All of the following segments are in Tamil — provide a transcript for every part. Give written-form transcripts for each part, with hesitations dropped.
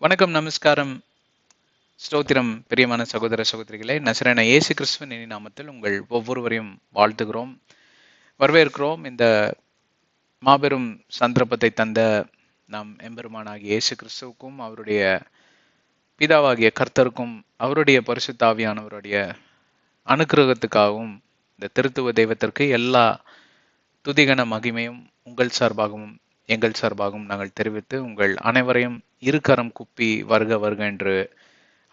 வணக்கம், நமஸ்காரம், ஸ்தோத்திரம். பிரியமான சகோதர சகோதரிகளே, நசரேன இயேசு கிறிஸ்துவின் இனி நாமத்தில் உங்கள் ஒவ்வொருவரையும் வாழ்த்துகிறோம், வரவேற்கிறோம். இந்த மாபெரும் சந்தர்ப்பத்தை தந்த நம் எம்பெருமானாகிய இயேசு கிறிஸ்துவுக்கும் அவருடைய பிதாவாகிய கர்த்தருக்கும் அவருடைய பரிசுத்தாவியானவருடைய அனுக்கிரகத்துக்காகவும் இந்த திருத்துவ தெய்வத்திற்கு எல்லா துதிகன மகிமையும் உங்கள் சார்பாகவும் எங்கள் சார்பாகவும் நாங்கள் தெரிவித்து உங்கள் அனைவரையும் இருகரம் குப்பி வருக வருக என்று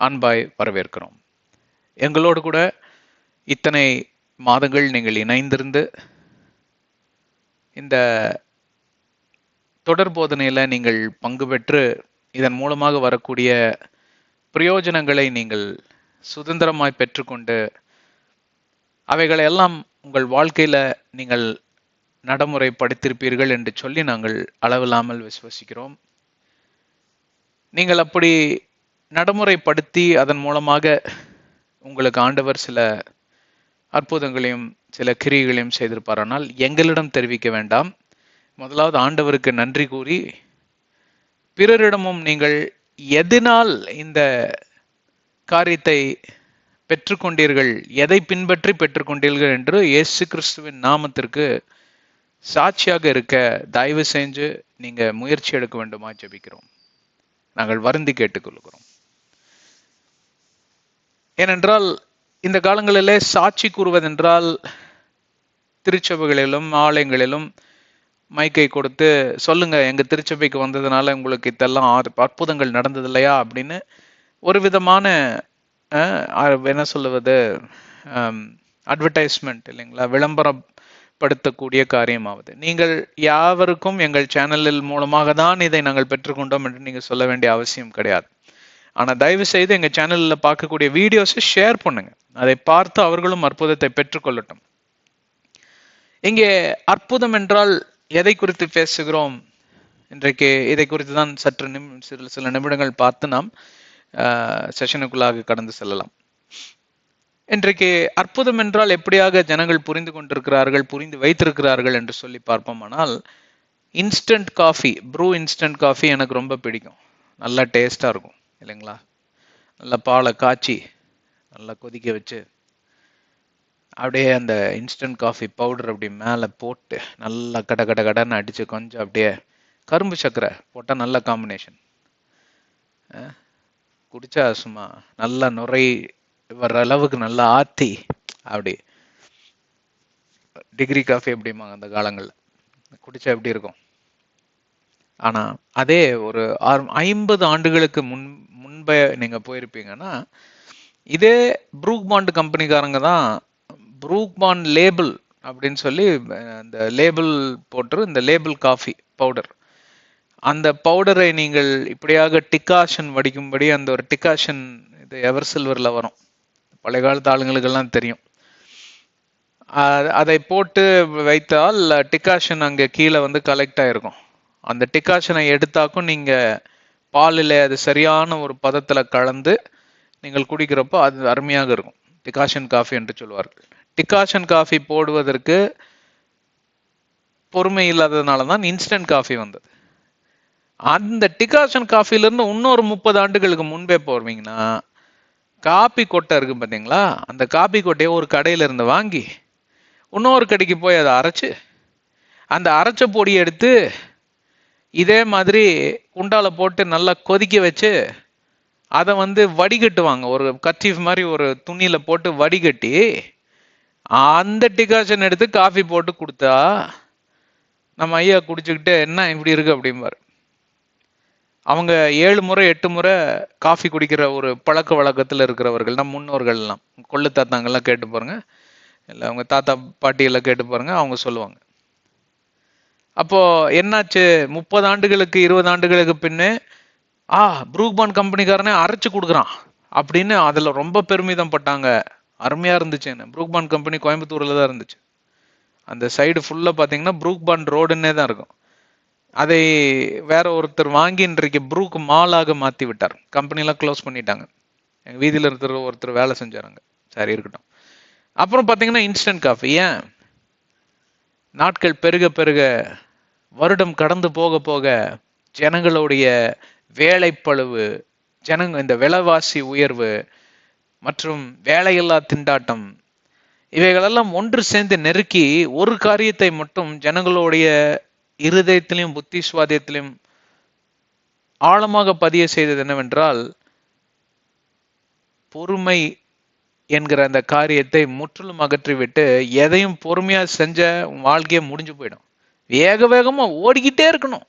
அன்பாய் வரவேற்கிறோம். எங்களோடு கூட இத்தனை மாதங்கள் நீங்கள் இணைந்திருந்து இந்த தொடர் போதனையில நீங்கள் பங்கு பெற்று இதன் மூலமாக வரக்கூடிய பிரயோஜனங்களை நீங்கள் சுதந்திரமாய் பெற்றுக்கொண்டு அவைகளை எல்லாம் உங்கள் வாழ்க்கையில நீங்கள் நடைமுறைப்படுத்தியிருப்பீர்கள் என்று சொல்லி நாங்கள் அளவில்லாமல் விசுவசிக்கிறோம். நீங்கள் அப்படி நடைமுறைப்படுத்தி அதன் மூலமாக உங்களுக்கு ஆண்டவர் சில அற்புதங்களையும் சில கிரியைகளையும் செய்திருப்பாரானால் எங்களிடம் தெரிவிக்க வேண்டாம். முதலாவது ஆண்டவருக்கு நன்றி கூறி பிறரிடமும் நீங்கள் எதனால் இந்த காரியத்தை பெற்றுக்கொண்டீர்கள், எதை பின்பற்றி பெற்றுக்கொண்டீர்கள் என்று இயேசு கிறிஸ்துவின் நாமத்திற்கு சாட்சியாக இருக்க தயவு செஞ்சு நீங்க முயற்சி எடுக்க வேண்டுமா ஜெபிக்கிறோம். நாங்கள் வருந்தி கேட்டுக்கொள்கிறோம். ஏனென்றால் இந்த காலங்களிலே சாட்சி கூறுவதென்றால் திருச்சபைகளிலும் ஆலயங்களிலும் மைக்கை கொடுத்து சொல்லுங்க, எங்க திருச்சபைக்கு வந்ததுனால உங்களுக்கு இதெல்லாம் அற்புதங்கள் நடந்தது இல்லையா அப்படின்னு ஒரு விதமான என்ன சொல்லுவது, அட்வர்டைஸ்மெண்ட் இல்லைங்களா, விளம்பரப்படுத்தக்கூடிய காரியமாவது. நீங்கள் யாவருக்கும் எங்கள் சேனலில் மூலமாக தான் இதை நாங்கள் பெற்றுக்கொண்டோம் என்று நீங்க சொல்ல வேண்டிய அவசியம் கிடையாது. ஆனா தயவு செய்து எங்க சேனல்ல பார்க்கக்கூடிய வீடியோஸை ஷேர் பண்ணுங்க, அதை பார்த்து அவர்களும் அற்புதத்தை பெற்றுக்கொள்ளட்டும். இங்கே அற்புதம் என்றால் எதை குறித்து பேசுகிறோம் இன்றைக்கு? இதை குறித்து தான் சற்று சில நிமிடங்கள் பார்த்து நாம் செஷனுக்குள்ளாக கடந்து செல்லலாம். இன்றைக்கு அற்புதம் என்றால் எப்படியாக ஜனங்கள் புரிந்து கொண்டிருக்கிறார்கள், புரிந்து வைத்திருக்கிறார்கள் என்று சொல்லி பார்ப்போமானால், instant coffee, Bru instant coffee எனக்கு ரொம்ப பிடிக்கும். நல்லா டேஸ்டா இருக்கும் இல்லைங்களா? நல்லா பாலை காய்ச்சி நல்லா கொதிக்க வச்சு அப்படியே அந்த இன்ஸ்டன்ட் காஃபி பவுடர் அப்படி மேலே போட்டு நல்லா கட கட கடன்னு அடிச்சு கொஞ்சம் அப்படியே கரும்பு சர்க்கரை போட்டால் நல்ல காம்பினேஷன். குடிச்சா சும்மா நல்லா நுரை வர்ற அளவுக்கு நல்லா ஆத்தி அப்படி டிகிரி காஃபி அப்படிம்பாங்க அந்த காலங்கள்ல. குடிச்சா எப்படி இருக்கும்? ஆனா அதே ஒரு 50 ஆண்டுகளுக்கு முன்பே நீங்க போயிருப்பீங்கன்னா, இதே ப்ரூக் பாண்ட் கம்பெனிக்காரங்க தான் ப்ரூக் பாண்ட் லேபிள் அப்படின்னு சொல்லி அந்த லேபிள் போட்டு இந்த லேபிள் காஃபி பவுடர், அந்த பவுடரை நீங்கள் இப்படியாக டிகாஷன் வடிக்கும்படி அந்த ஒரு டிகாஷன், இது எவர் சில்வர்ல வரும், பழைய காலத்து ஆளுங்களுக்கெல்லாம் தெரியும். அதை போட்டு வைத்தால் டிகாஷன் அங்கே கீழே வந்து கலெக்ட் ஆயிருக்கும். அந்த டிகாஷனை எடுத்தாக்கும் நீங்க பாலில் அது சரியான ஒரு பதத்துல கலந்து நீங்கள் குடிக்கிறப்போ அது அருமையாக இருக்கும். டிகாஷன் காஃபி என்று சொல்வார்கள். டிகாஷன் காஃபி போடுவதற்கு பொறுமை இல்லாததுனால தான் இன்ஸ்டன்ட் காஃபி வந்தது. அந்த டிகாஷன் காஃபிலிருந்து இன்னொரு 30 ஆண்டுகளுக்கு முன்பே போவீங்கன்னா, காப்பி கொட்டை இருக்கு பார்த்தீங்களா, அந்த காப்பி கொட்டையை ஒரு கடையில இருந்து வாங்கி இன்னொரு கடைக்கு போய் அதை அரைச்சு அந்த அரைச்ச பொடியை எடுத்து இதே மாதிரி குண்டால போட்டு நல்லா கொதிக்க வச்சு அதை வந்து வடிகட்டுவாங்க. ஒரு கர்ச்சீஃப் மாதிரி ஒரு துணியில போட்டு வடிகட்டி அந்த டிகாஷன் எடுத்து காஃபி போட்டு கொடுத்தா நம்ம ஐயா குடிச்சுக்கிட்டு என்ன இப்படி இருக்கு அப்படிம்பாரு. அவங்க 7 முறை 8 முறை காஃபி குடிக்கிற ஒரு பழக்க வழக்கத்தில் இருக்கிறவர்கள், நம் முன்னோர்கள் எல்லாம், கொள்ளு தாத்தாங்கெல்லாம் கேட்டு பாருங்க, இல்லை அவங்க தாத்தா பாட்டி எல்லாம் கேட்டு பாருங்க, அவங்க சொல்லுவாங்க. அப்போ என்னாச்சு, 30 ஆண்டுகளுக்கு 20 ஆண்டுகளுக்கு பின்னே ப்ரூக் பாண்ட் கம்பெனிக்காரனே அரைச்சு கொடுக்குறான் அப்படின்னு அதுல ரொம்ப பெருமிதம் பட்டாங்க. அருமையா இருந்துச்சு. ப்ரூக் பாண்ட் கம்பெனி கோயம்புத்தூர்ல தான் இருந்துச்சு. அந்த சைடு ஃபுல்லா பாத்தீங்கன்னா ப்ரூக் பாண்ட் ரோடுன்னே தான் இருக்கும். அதை வேற ஒருத்தர் வாங்கி இன்றைக்கு ப்ரூக் மாலாக மாத்தி விட்டார். கம்பெனிலாம் க்ளோஸ் பண்ணிட்டாங்க. எங்க வீதியில ஒருத்தர் வேலை செஞ்சாருங்க. சரி, இருக்கட்டும். அப்புறம் பாத்தீங்கன்னா இன்ஸ்டன்ட் காஃபி. ஏன் நாட்கள் பெருக பெருக, வருடம் கடந்து போக போக ஜனங்களுடைய வேலைப்பளுவு, இந்த விலைவாசி உயர்வு மற்றும் வேலையில்லா திண்டாட்டம், இவைகளெல்லாம் ஒன்று சேர்ந்து நெருக்கி ஒரு காரியத்தை மட்டும் ஜனங்களுடைய இருதயத்திலும் புத்தி சுவாதியத்திலும் ஆழமாக பதிய செய்தது என்னவென்றால், பொறுமை என்கிற அந்த காரியத்தை முற்றிலும் அகற்றிவிட்டு எதையும் பொறுமையா செஞ்ச வாழ்க்கைய முடிஞ்சு போயிடும். வேக வேகமா ஓடிக்கிட்டே இருக்கணும்.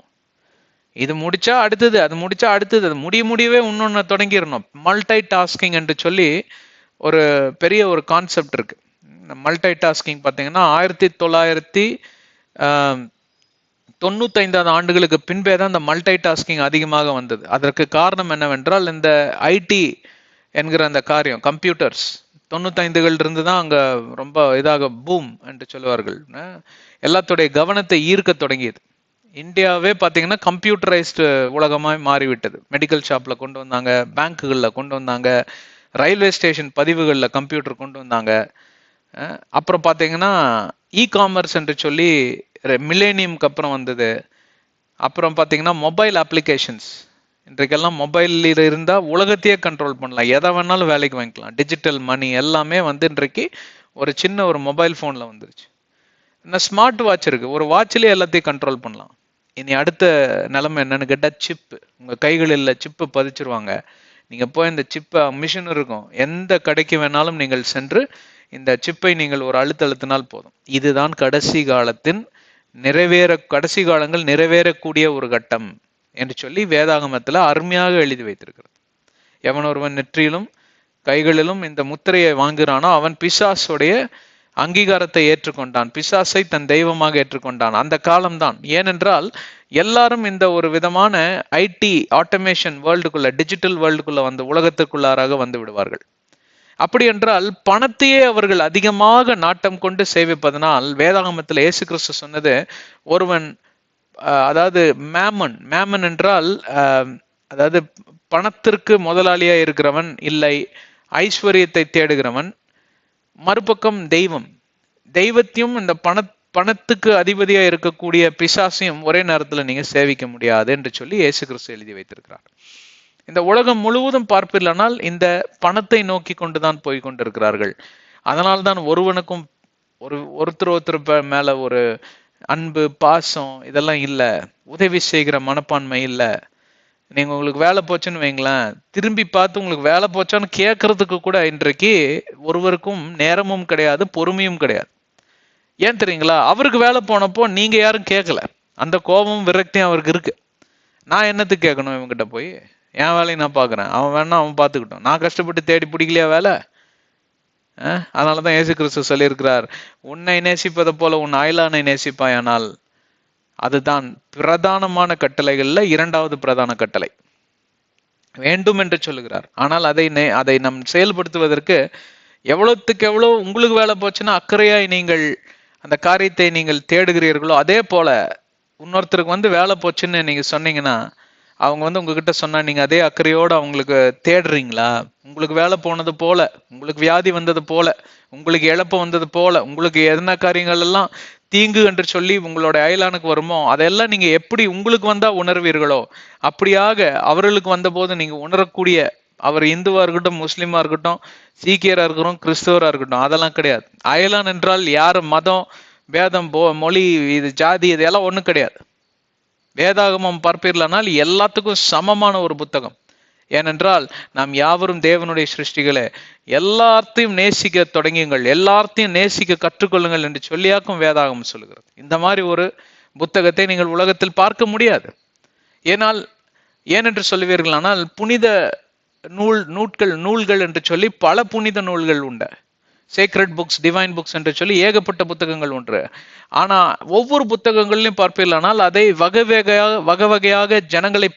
இது முடிச்சா அடுத்தது, அது முடிச்சா அடுத்தது, அது முடியவே இன்னொன்னு தொடங்கிடணும். மல்டி டாஸ்கிங் என்று சொல்லி ஒரு பெரிய ஒரு கான்செப்ட் இருக்கு. மல்டி டாஸ்கிங் பார்த்தீங்கன்னா 1995 ஆண்டுகளுக்கு பின்பே தான் இந்த மல்டி டாஸ்கிங் அதிகமாக வந்தது. அதற்கு காரணம் என்னவென்றால், இந்த ஐடி என்கிற அந்த காரியம், கம்ப்யூட்டர்ஸ் 95கள் இருந்து தான் அங்க ரொம்ப இதாக பூம் என்று சொல்லுவார்கள். எல்லாத்துடைய கவனத்தை ஈர்க்க தொடங்கியது. இந்தியாவே பார்த்தீங்கன்னா கம்ப்யூட்டரைஸ்டு உலகமாய் மாறிவிட்டது. மெடிக்கல் ஷாப்ல கொண்டு வந்தாங்க, பேங்க்குகளில் கொண்டு வந்தாங்க, ரயில்வே ஸ்டேஷன் பதிவுகளில் கம்ப்யூட்டர் கொண்டு வந்தாங்க. அப்புறம் பார்த்தீங்கன்னா இ-காமர்ஸ் என்று சொல்லி மில்லேனியம்க்கு அப்புறம் வந்தது. அப்புறம் பார்த்தீங்கன்னா மொபைல் அப்ளிகேஷன்ஸ். இன்றைக்கெல்லாம் மொபைல் இருந்தால் உலகத்தையே கண்ட்ரோல் பண்ணலாம், எதை வேணாலும் வேலைக்கு வாங்கிக்கலாம். டிஜிட்டல் மணி எல்லாமே வந்து இன்றைக்கு ஒரு சின்ன ஒரு மொபைல் ஃபோனில் வந்துருச்சு. இந்த ஸ்மார்ட் வாட்ச் இருக்கு, ஒரு வாட்ச்லேயே எல்லாத்தையும் கண்ட்ரோல் பண்ணலாம். இனி அடுத்த நிலைமை என்னன்னு கேட்டால் சிப்பு. உங்கள் கைகளில் சிப்பு பதிச்சிருவாங்க. நீங்கள் போய் இந்த சிப்பை, மிஷின் இருக்கும், எந்த கடைக்கு வேணாலும் நீங்கள் சென்று இந்த சிப்பை நீங்கள் ஒரு அழுத்தினால் போதும். இதுதான் கடைசி காலங்கள் நிறைவேறக்கூடிய ஒரு கட்டம் என்று சொல்லி வேதாகமத்தில் அருமையாக எழுதி வைத்திருக்கிறது. எவன் ஒருவன் நெற்றியிலும் கைகளிலும் இந்த முத்திரையை வாங்குகிறானோ அவன் பிசாசுடைய அங்கீகாரத்தை ஏற்றுக்கொண்டான், பிசாசை தன் தெய்வமாக ஏற்றுக்கொண்டான். அந்த காலம்தான். ஏனென்றால் எல்லாரும் இந்த ஒரு விதமான ஐடி ஆட்டோமேஷன் வேர்ல்டுக்குள்ள, டிஜிட்டல் வேர்ல்டுக்குள்ள வந்து உலகத்துக்குள்ளாராக வந்து விடுவார்கள். அப்படி என்றால் பணத்தையே அவர்கள் அதிகமாக நாட்டம் கொண்டு சேவிப்பதனால், வேதாகமத்தில் இயேசு கிறிஸ்து சொன்னது, ஒருவன் அதாவது மேமன் என்றால் அதாவது பணத்திற்கு முதலாளியா இருக்கிறவன் இல்லை, ஐஸ்வர்யத்தை தேடுகிறவன். மறுபக்கம் தெய்வத்தையும் இந்த பணத்துக்கு அதிபதியா இருக்கக்கூடிய பிசாசையும் ஒரே நேரத்தில் நீங்க சேவிக்க முடியாது என்று சொல்லி இயேசு கிறிஸ்து எழுதி வைத்திருக்கிறார். இந்த உலகம் முழுவதும் பார்ப்பில்லானால் இந்த பணத்தை நோக்கி கொண்டுதான் போய் கொண்டிருக்கிறார்கள். அதனால்தான் ஒருவனுக்கும் ஒருத்தர் மேல ஒரு அன்பு, பாசம் இதெல்லாம் இல்லை, உதவி செய்கிற மனப்பான்மை இல்லை. நீங்க உங்களுக்கு வேலை போச்சுன்னு வைங்களேன், திரும்பி பார்த்து உங்களுக்கு வேலை போச்சான்னு கேட்கறதுக்கு கூட இன்றைக்கு ஒருவருக்கும் நேரமும் கிடையாது, பொறுமையும் கிடையாது. ஏன் தெரியுங்களா? அவருக்கு வேலை போனப்போ நீங்க யாரும் கேட்கல. அந்த கோபமும் விரக்தியும் அவருக்கு இருக்கு. நான் என்னத்துக்கு கேட்கணும் இவங்கிட்ட போய்? என் வேலையை நான் பார்க்குறேன், அவன் வேணா அவன் பார்த்துக்கிட்டோம், நான் கஷ்டப்பட்டு தேடி பிடிக்கலையா வேலை? அதனாலதான் இயேசு கிறிஸ்து சொல்லியிருக்கிறார், உன்னை நேசிப்பதை போல உன் அயலானை நேசிப்பாயானால். அதுதான் பிரதானமான கட்டளைகள்ல இரண்டாவது பிரதான கட்டளை. வேண்டும் என்று சொல்லுகிறார். ஆனால் அதை நம் செயல்படுத்துவதற்கு எவ்வளவுக்கு எவ்வளவு உங்களுக்கு வேலை போச்சுன்னா அக்கறையாய் நீங்கள் அந்த காரியத்தை நீங்கள் தேடுகிறீர்களோ, அதே போல இன்னொருத்தருக்கு வந்து வேலை போச்சுன்னு நீங்க சொன்னீங்கன்னா, அவங்க வந்து உங்ககிட்ட சொன்னா நீங்க அதே அக்கறையோடு அவங்களுக்கு தேடுறீங்களா? உங்களுக்கு வேலை போனது போல, உங்களுக்கு வியாதி வந்தது போல, உங்களுக்கு இழப்பு வந்தது போல, உங்களுக்கு என்ன காரியங்கள் எல்லாம் தீங்கு என்று சொல்லி உங்களோட அயலானுக்கு வருமோ அதெல்லாம் நீங்க எப்படி உங்களுக்கு வந்தா உணர்வீர்களோ அப்படியாக அவர்களுக்கு வந்த போது நீங்க உணரக்கூடிய, அவர் இந்துவா இருக்கட்டும், முஸ்லீமா இருக்கட்டும், சீக்கியரா இருக்கட்டும், கிறிஸ்தவரா இருக்கட்டும், அதெல்லாம் கிடையாது. அயலான் என்றால் யாரு மதம், வேதம், மொழி, இது ஜாதி, இதெல்லாம் ஒண்ணும் கிடையாது. வேதாகமம் பார்ப்பீர்களானால் எல்லாத்துக்கும் சமமான ஒரு புத்தகம். ஏனென்றால் நாம் யாவரும் தேவனுடைய சிருஷ்டிகளே, எல்லாத்தையும் நேசிக்க தொடங்கியுங்கள், எல்லாத்தையும் நேசிக்க கற்றுக்கொள்ளுங்கள் என்று சொல்லியாக்கும் வேதாகமம் சொல்லுகிறது. இந்த மாதிரி ஒரு புத்தகத்தை நீங்கள் உலகத்தில் பார்க்க முடியாது. ஏனென்று சொல்லுவீர்களானால் புனித நூல்கள் என்று சொல்லி பல புனித நூல்கள் உண்டு. சேக்ரெட் புக்ஸ், டிவைன் புக்ஸ் என்று சொல்லி ஏகப்பட்ட புத்தகங்கள் உண்டு. ஆனா ஒவ்வொரு புத்தகங்களையும் பார்ப்பீர்களானால் அதை வகை வகையாக ஜனங்களை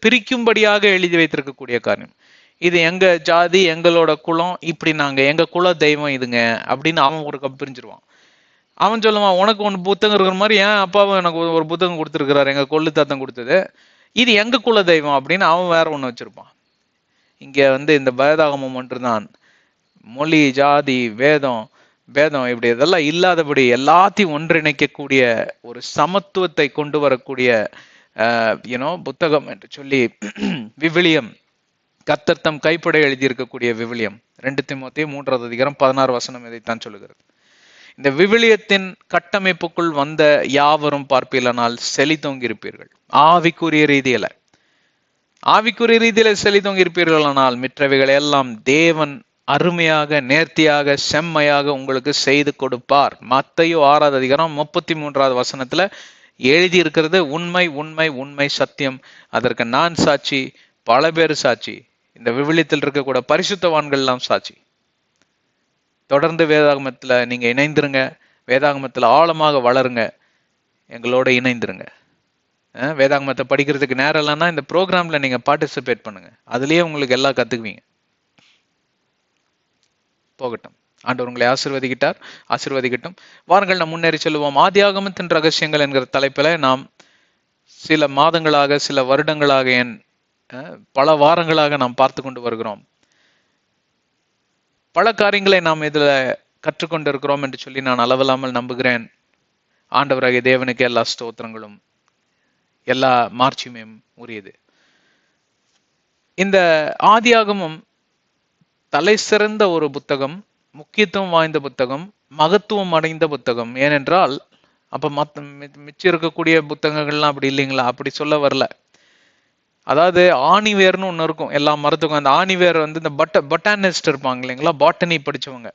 பிரிக்கும்படியாக எழுதி வைத்திருக்கக்கூடிய காரியம். இது எங்க ஜாதி, எங்களோட குலம், இப்படி நாங்க எங்க குல தெய்வம் இதுங்க அப்படின்னு அவன் ஒரு பிரிஞ்சிருவான். அவன் சொல்லுவான், உனக்கு ஒன்று புத்தகம் இருக்கிற மாதிரி என் அப்பாவும் எனக்கு ஒரு புத்தகம் கொடுத்துருக்கிறாரு, எங்க கொள்ளு தாத்தம் கொடுத்தது, இது எங்க குல தெய்வம் அப்படின்னு அவன் வேற ஒண்ணு வச்சிருப்பான். இங்க வந்து இந்த வேதாகமம் ஒன்றுதான் மொழி, ஜாதி, வேதம் இப்படி இதெல்லாம் இல்லாதபடி எல்லாத்தையும் ஒன்றிணைக்கக்கூடிய ஒரு சமத்துவத்தை கொண்டு வரக்கூடிய புத்தகம் என்று சொல்லி விவிலியம், கர்த்தர் தம் கைப்பட எழுதியிருக்கக்கூடிய விவிலியம் 2 தீமோத்தேயு 3:16 இதைத்தான் சொல்லுகிறது. இந்த விவிலியத்தின் கட்டமைப்புக்குள் வந்த யாவரும் பார்ப்பீர்களானால் செழித்தோங்கி இருப்பீர்கள். ஆவிக்குரிய ரீதியில செழித்தோங்கி இருப்பீர்களானால் மிற்றவைகளை எல்லாம் தேவன் அருமையாக, நேர்த்தியாக, செம்மையாக உங்களுக்கு செய்து கொடுப்பார். மத்தேயு 6:33 எழுதி இருக்கிறது. உண்மை உண்மை உண்மை சத்தியம். அதற்கு நான் சாட்சி, பல பேர் சாட்சி, இந்த விவிலியத்தில் இருக்கக்கூட பரிசுத்தவான்கள் எல்லாம் சாட்சி. தொடர்ந்து வேதாகமத்துல நீங்க இணைந்துருங்க, வேதாகமத்துல ஆழமாக வளருங்க, எங்களோட இணைந்துருங்க. வேதாகமத்தை படிக்கிறதுக்கு நேரம் இல்லைன்னா இந்த ப்ரோக்ராம்ல நீங்க பார்ட்டிசிபேட் பண்ணுங்க, அதுலயே உங்களுக்கு எல்லாம் கத்துக்குவீங்க. போகட்டும், ஆண்டவர் உங்களை ஆசீர்வதிக்கட்டும். வாருங்கள், நாம் முன்னேறி செல்வோம். ஆதியாகமத்தின் ரகசியங்கள் என்கிற தலைப்பில நாம் சில மாதங்களாக, சில வருடங்களாக, பல வாரங்களாக நாம் பார்த்து கொண்டு வருகிறோம். பல காரியங்களை நாம் இதுல கற்றுக்கொண்டிருக்கிறோம் என்று சொல்லி நான் அளவில்லாமல் நம்புகிறேன். ஆண்டவராகிய தேவனுக்கு எல்லா ஸ்தோத்திரங்களும், எல்லா மாட்சிமையும் உரியது. இந்த ஆதியாகமம் தலை சிறந்த ஒரு புத்தகம், முக்கியத்துவம் வாய்ந்த புத்தகம், மகத்துவம் அடைந்த புத்தகம். ஏனென்றால் அப்ப மிச்சம் இருக்கக்கூடிய புத்தகங்கள்லாம் அப்படி இல்லைங்களா? அப்படி சொல்ல வரல. அதாவது ஆணிவேர்னு ஒண்ணு இருக்கும் எல்லா மரத்துக்கும். அந்த ஆணிவேர் இந்த பொட்டானிஸ்ட் இருப்பாங்க இல்லைங்களா, பாட்டனி படிச்சவங்க,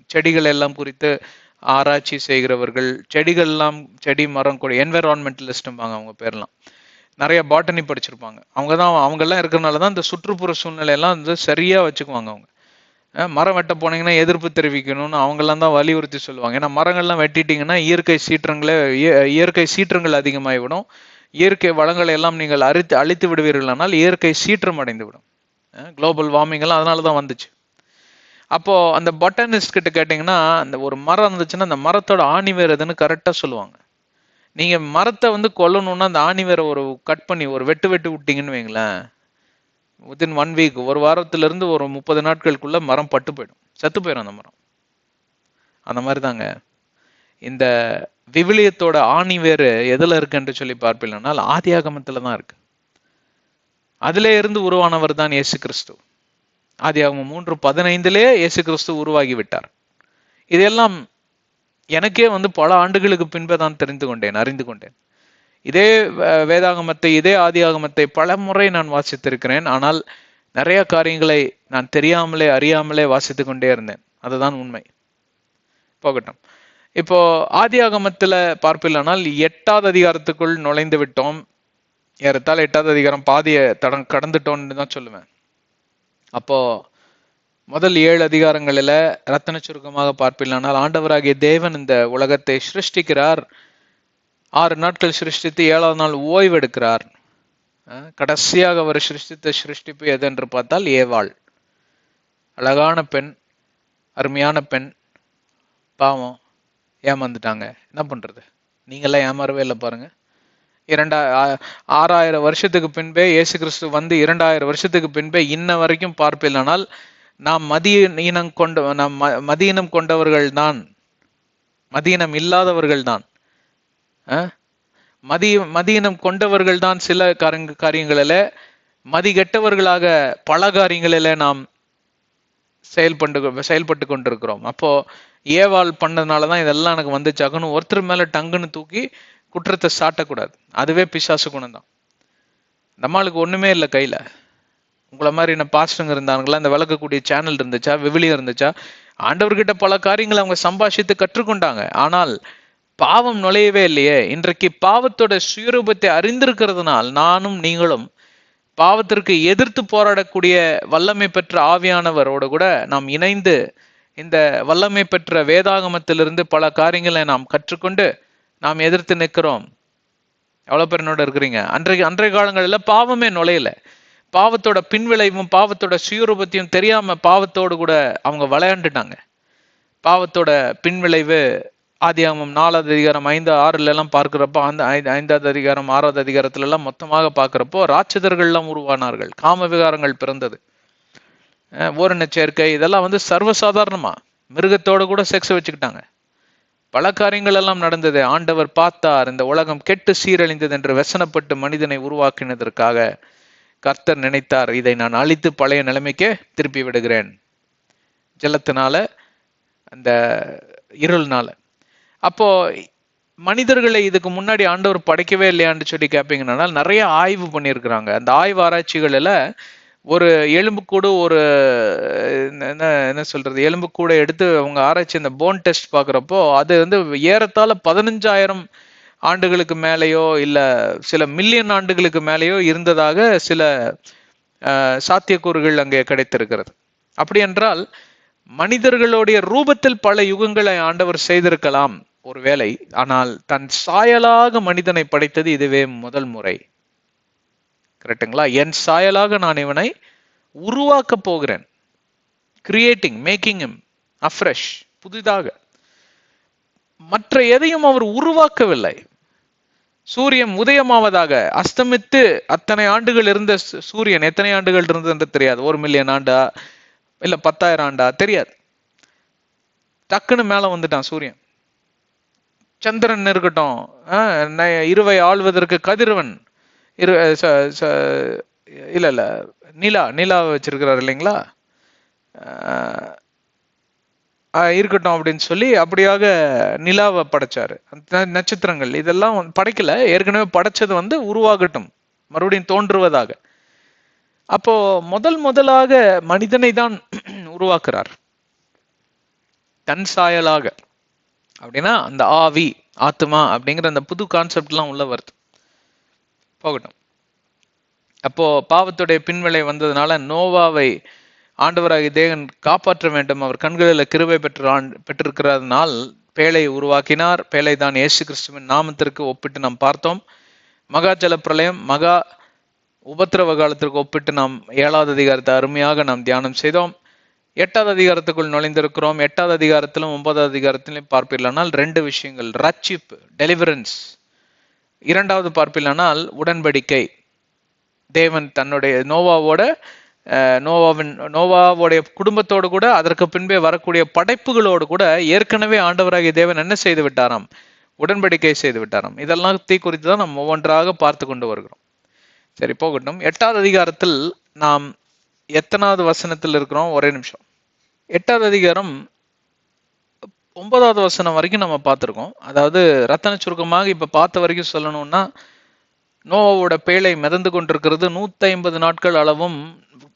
செடிகள் எல்லாம் குறித்து ஆராய்ச்சி செய்கிறவர்கள், செடிகள் எல்லாம், செடி மரம் கூட என்விரான்மெண்டலிஸ்ட்பாங்க அவங்க பேர்லாம். நிறைய பாட்டனி படிச்சிருப்பாங்க. அவங்கெல்லாம் இருக்கிறனாலதான் இந்த சுற்றுப்புற சூழ்நிலை எல்லாம் சரியா வச்சுக்குவாங்க. அவங்க மரம் வெட்ட போனீங்கன்னா எதிர்ப்பு தெரிவிக்கணும்னு அவங்கெல்லாம் தான் வலியுறுத்தி சொல்லுவாங்க. ஏன்னா மரங்கள்லாம் வெட்டிட்டீங்கன்னா இயற்கை சீற்றங்கள் அதிகமாகிவிடும். இயற்கை வளங்களை எல்லாம் நீங்கள் அழித்து விடுவீர்களானால் இயற்கை சீற்றம் அடைந்து விடும். குளோபல் வார்மிங் எல்லாம் அதனாலதான் வந்துச்சு. அப்போ அந்த பொட்டானிஸ்ட் கிட்ட கேட்டீங்கன்னா, அந்த ஒரு மரம் இருந்துச்சுன்னா அந்த மரத்தோட ஆணிவேர் எதுன்னு கரெக்டா சொல்லுவாங்க. நீங்க மரத்தை கொல்லணும்னா அந்த ஆணிவேரை ஒரு கட் பண்ணி ஒரு வெட்டு விட்டீங்கன்னு வைங்களேன், வித்தின் 1 வீக், ஒரு வாரத்துல இருந்து ஒரு 30 நாட்களுக்குள்ள மரம் பட்டு போயிடும், செத்து போயிடும் அந்த மரம். அந்த மாதிரி தாங்க இந்த விவிலியத்தோட ஆணிவேறு எதுல இருக்குன்னு சொல்லி பார்ப்பீங்கன்னால் ஆதியாகமத்துல தான் இருக்கு. அதுல இருந்து உருவானவர் தான் இயேசு கிறிஸ்து. ஆதியாகமம் 3:15 இயேசு கிறிஸ்து உருவாகி விட்டார். இதெல்லாம் எனக்கே பல ஆண்டுகளுக்கு பின்பே தான் அறிந்து கொண்டேன். இதே வேதாகமத்தை, இதே ஆதியாகமத்தை பல முறை நான் வாசித்திருக்கிறேன். ஆனால் நிறைய காரியங்களை நான் தெரியாமலே அறியாமலே வாசித்து கொண்டே இருந்தேன். அதுதான் உண்மை. போகட்டும். இப்போ ஆதியாகமத்துல பார்ப்பில்லானால் 8வது அதிகாரத்துக்குள் நுழைந்து விட்டோம். ஏறத்தாழ 8வது அதிகாரம் பாதியை கடந்துட்டோம்னு தான் சொல்லுவேன். அப்போ முதல் 7 அதிகாரங்களில ரத்தன சுருக்கமாக பார்ப்பில்லானால் ஆண்டவராகிய தேவன் இந்த உலகத்தை சிருஷ்டிக்கிறார். 6 நாட்கள் சிருஷ்டித்து 7வது நாள் ஓய்வு எடுக்கிறார். கடைசியாக அவர் சிருஷ்டிப்பு எதென்று பார்த்தால் ஏவாள். அழகான பெண், அருமையான பெண். பாவம், ஏமாந்துட்டாங்க. என்ன பண்றது? நீங்கெல்லாம் ஏமாறவே இல்லை பாருங்க. 6000 வருஷத்துக்கு பின்பே இயேசு கிறிஸ்து 2000 வருஷத்துக்கு பின்பே இன்ன வரைக்கும் பார்ப்பில்லானால் நாம் மதியினம் கொண்டவர்கள் தான், மதியினம் இல்லாதவர்கள் தான். மதியினம் கொண்டவர்கள் தான் சில காரியங்களில, மதிகெட்டவர்களாக பல காரியங்களில நாம் செயல்பட்டு கொண்டிருக்கிறோம். அப்போ ஏவாள் பண்ணதுனாலதான் இதெல்லாம் எனக்கு வந்துச்சாகணும் ஒருத்தர் மேல டங்குன்னு தூக்கி குற்றத்தை சாட்டக்கூடாது. அதுவே பிசாசு குணம் தான். நம்மளுக்கு ஒண்ணுமே இல்லை கையில. உங்களை மாதிரி என்ன பாஸ்டருங்க இருந்தாங்களா, இந்த விளக்கக்கூடிய சேனல் இருந்துச்சா, விவிலியம் இருந்துச்சா? ஆண்டவர்கிட்ட பல காரியங்களை அவங்க சம்பாஷித்து கற்றுக்கொண்டாங்க. ஆனால் பாவம் நுழையவே இல்லையே. இன்றைக்கு பாவத்தோட சுயரூபத்தை அறிந்திருக்கிறதுனால் நானும் நீங்களும் பாவத்திற்கு எதிர்த்து போராடக்கூடிய வல்லமை பெற்ற ஆவியானவரோட கூட நாம் இணைந்து இந்த வல்லமை பெற்ற வேதாகமத்திலிருந்து பல காரியங்களை நாம் கற்றுக்கொண்டு நாம் எதிர்த்து நிற்கிறோம். எவ்வளவு பேர் என்னோட இருக்கிறீங்க? அன்றைய காலங்களில் பாவமே நுழையல. பாவத்தோட பின்விளைவும் பாவத்தோட சுயரூபத்தையும் தெரியாம பாவத்தோடு கூட அவங்க விளையாண்டுட்டாங்க. பாவத்தோட பின்விளைவு ஆதியாகமம் 4வது அதிகாரம் 5, 6 எல்லாம் பார்க்கிறப்போ, அந்த 5வது அதிகாரம் 6வது அதிகாரத்துல எல்லாம் மொத்தமாக பார்க்கிறப்போ ராட்சதர்கள் எல்லாம் உருவானார்கள், காம விகாரங்கள் பிறந்தது, ஓரின சேர்க்கை, இதெல்லாம் சர்வசாதாரணமா மிருகத்தோட கூட செக்ஸ் வச்சுக்கிட்டாங்க. பல காரியங்கள் எல்லாம் நடந்தது. ஆண்டவர் பார்த்தார், இந்த உலகம் கெட்டு சீரழிந்தது என்று வசனப்பட்டு மனிதனை உருவாக்கினதற்காக கர்த்தர் நினைத்தார், இதை நான் அழித்து பழைய நிலைமைக்கே திருப்பி விடுகிறேன், ஜலத்தினால, அந்த இருள்னால. அப்போ மனிதர்களை இதுக்கு முன்னாடி ஆண்டவர் படைக்கவே இல்லையான்னு சொல்லி கேட்பீங்கன்னா, நிறைய ஆய்வு பண்ணியிருக்கிறாங்க. அந்த ஆய்வு ஆராய்ச்சிகளில் ஒரு எலும்புக்கூடு, ஒரு என்ன என்ன சொல்றது, எலும்புக்கூடை எடுத்து அவங்க ஆராய்ச்சி அந்த போன் டெஸ்ட் பார்க்குறப்போ அது வந்து ஏறத்தாழ 15,000 ஆண்டுகளுக்கு மேலேயோ இல்ல சில மில்லியன் ஆண்டுகளுக்கு மேலேயோ இருந்ததாக சில சாத்தியக்கூறுகள் அங்கே கிடைத்திருக்கிறது. அப்படி என்றால் மனிதர்களுடைய ரூபத்தில் பல யுகங்களை ஆண்டவர் செய்திருக்கலாம் ஒருவேளை. ஆனால் தன் சாயலாக மனிதனை படைத்தது இதுவே முதல் முறை. கரெக்டுங்களா? என் சாயலாக நான் இவனை உருவாக்க போகிறேன். கிரியேட்டிங், மேக்கிங் ஹிம் அஃப்ரெஷ், புதிதாக. மற்ற எதையும் அவர் உருவாக்கவில்லை. சூரியன் உதயமாவதாக அஸ்தமித்து அத்தனை ஆண்டுகள் இருந்த சூரியன் எத்தனை ஆண்டுகள் இருந்தது என்று தெரியாது. 1 மில்லியன் ஆண்டா இல்ல 10,000 ஆண்டா தெரியாது. டக்குன்னு மேல வந்துட்டான் சூரியன். சந்திரன் இருக்கட்டும், இருவை ஆள்வதற்கு கதிரவன், இல்ல நிலா வச்சிருக்கிறார் இல்லைங்களா, இருக்கட்டும் அப்படின்னு சொல்லி அப்படியாக நிலாவை படைச்சாரு. நட்சத்திரங்கள் இதெல்லாம் படைக்கல, ஏற்கனவே படைச்சது வந்து உருவாகட்டும், மறுபடியும் தோன்றுவதாக. அப்போ முதலாக மனிதனை தான் உருவாக்குறார் தன் சாயலாக. அப்படின்னா அந்த ஆவி, ஆத்மா அப்படிங்கிற அந்த புது கான்செப்ட் எல்லாம் உள்ள வருது. போகட்டும். அப்போ பாவத்துடைய பின்விளை வந்ததுனால நோவாவை ஆண்டவராகிய தேவன் காப்பாற்ற வேண்டும், அவர் கண்களில் கிருபை பெற்றிருக்கிறதுனால் பேழையை உருவாக்கினார். பேழை தான் இயேசு கிறிஸ்துவின் நாமத்திற்கு ஒப்பிட்டு நாம் பார்த்தோம். மகா ஜல பிரளயம், மகா உபத்திரவ காலத்திற்கு ஒப்பிட்டு நாம் 7வது அதிகாரத்தை அருமையாக நாம் தியானம் செய்தோம். 8வது அதிகாரத்துக்குள் நுழைந்திருக்கிறோம். 8வது அதிகாரத்திலும் 9வது அதிகாரத்திலும் பார்ப்பீர்களானால் 2 விஷயங்கள், ரட்சிப்பு, டெலிவரன்ஸ். 2வது பார்ப்பீர்களானால் உடன்படிக்கை. தேவன் தன்னுடைய நோவாவுடைய குடும்பத்தோடு கூட அதற்கு பின்பே வரக்கூடிய படைப்புகளோடு கூட ஏற்கனவே ஆண்டவராகிய தேவன் என்ன செய்து விட்டாராம்? உடன்படிக்கை செய்து விட்டாராம். இதெல்லாம் குறித்து தான் நாம் ஒவ்வொன்றாக பார்த்து கொண்டு வருகிறோம். சரி, போகட்டும். 8வது அதிகாரத்தில் நாம் எத்தனாவது வசனத்தில் இருக்கிறோம்? ஒரே நிமிஷம். 8வது அதிகாரம் 9வது வசனம் வரைக்கும் நம்ம பார்த்துருக்கோம். அதாவது ரத்தன சுருக்கமாக இப்ப பார்த்த வரைக்கும் சொல்லணும்னா, நோவாவோட பேழை மிதந்து கொண்டிருக்கிறது. 150 நாட்கள் அளவும்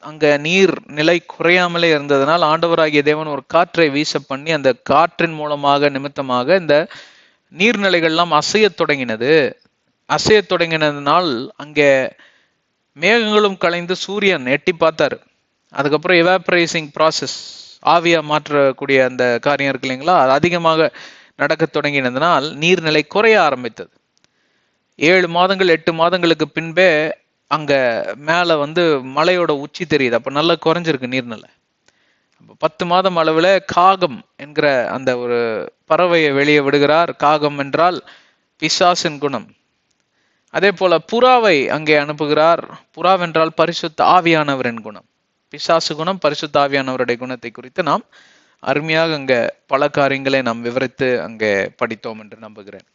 அங்க நீர் நிலை குறையாமலே இருந்ததனால் ஆண்டவராகிய தேவன் ஒரு காற்றை வீச பண்ணி அந்த காற்றின் மூலமாக நிமித்தமாக இந்த நீர்நிலைகள்லாம் அசைய தொடங்கினது. அசைய தொடங்கினதுனால் அங்கே மேகங்களும் கலைந்து சூரியன் எட்டி பார்த்தாரு. அதுக்கப்புறம் எவாப்ரைசிங் ப்ராசஸ், ஆவியா மாற்றக்கூடிய அந்த காரியம் இருக்கு இல்லைங்களா, அது அதிகமாக நடக்க தொடங்கினதுனால் நீர்நிலை குறைய ஆரம்பித்தது. 7 மாதங்கள் 8 மாதங்களுக்கு பின்பே அங்க மேல வந்து மலையோட உச்சி தெரியுது. அப்ப நல்லா குறைஞ்சிருக்கு நீர்நிலை. 10 மாதம் அளவுல காகம் என்கிற அந்த ஒரு பறவையை வெளியே விடுகிறார். காகம் என்றால் பிசாசின் குணம். அதே போல புறாவை அங்கே அனுப்புகிறார். புறாவென்றால் பரிசுத்த ஆவியானவரின் குணம். பிசாசு குணம், பரிசுத்த ஆவியானவருடைய குணத்தை குறித்து நாம் அருமையாக அங்க பல காரியங்களை நாம் விவரித்து அங்கே படித்தோம் என்று நம்புகிறேன்.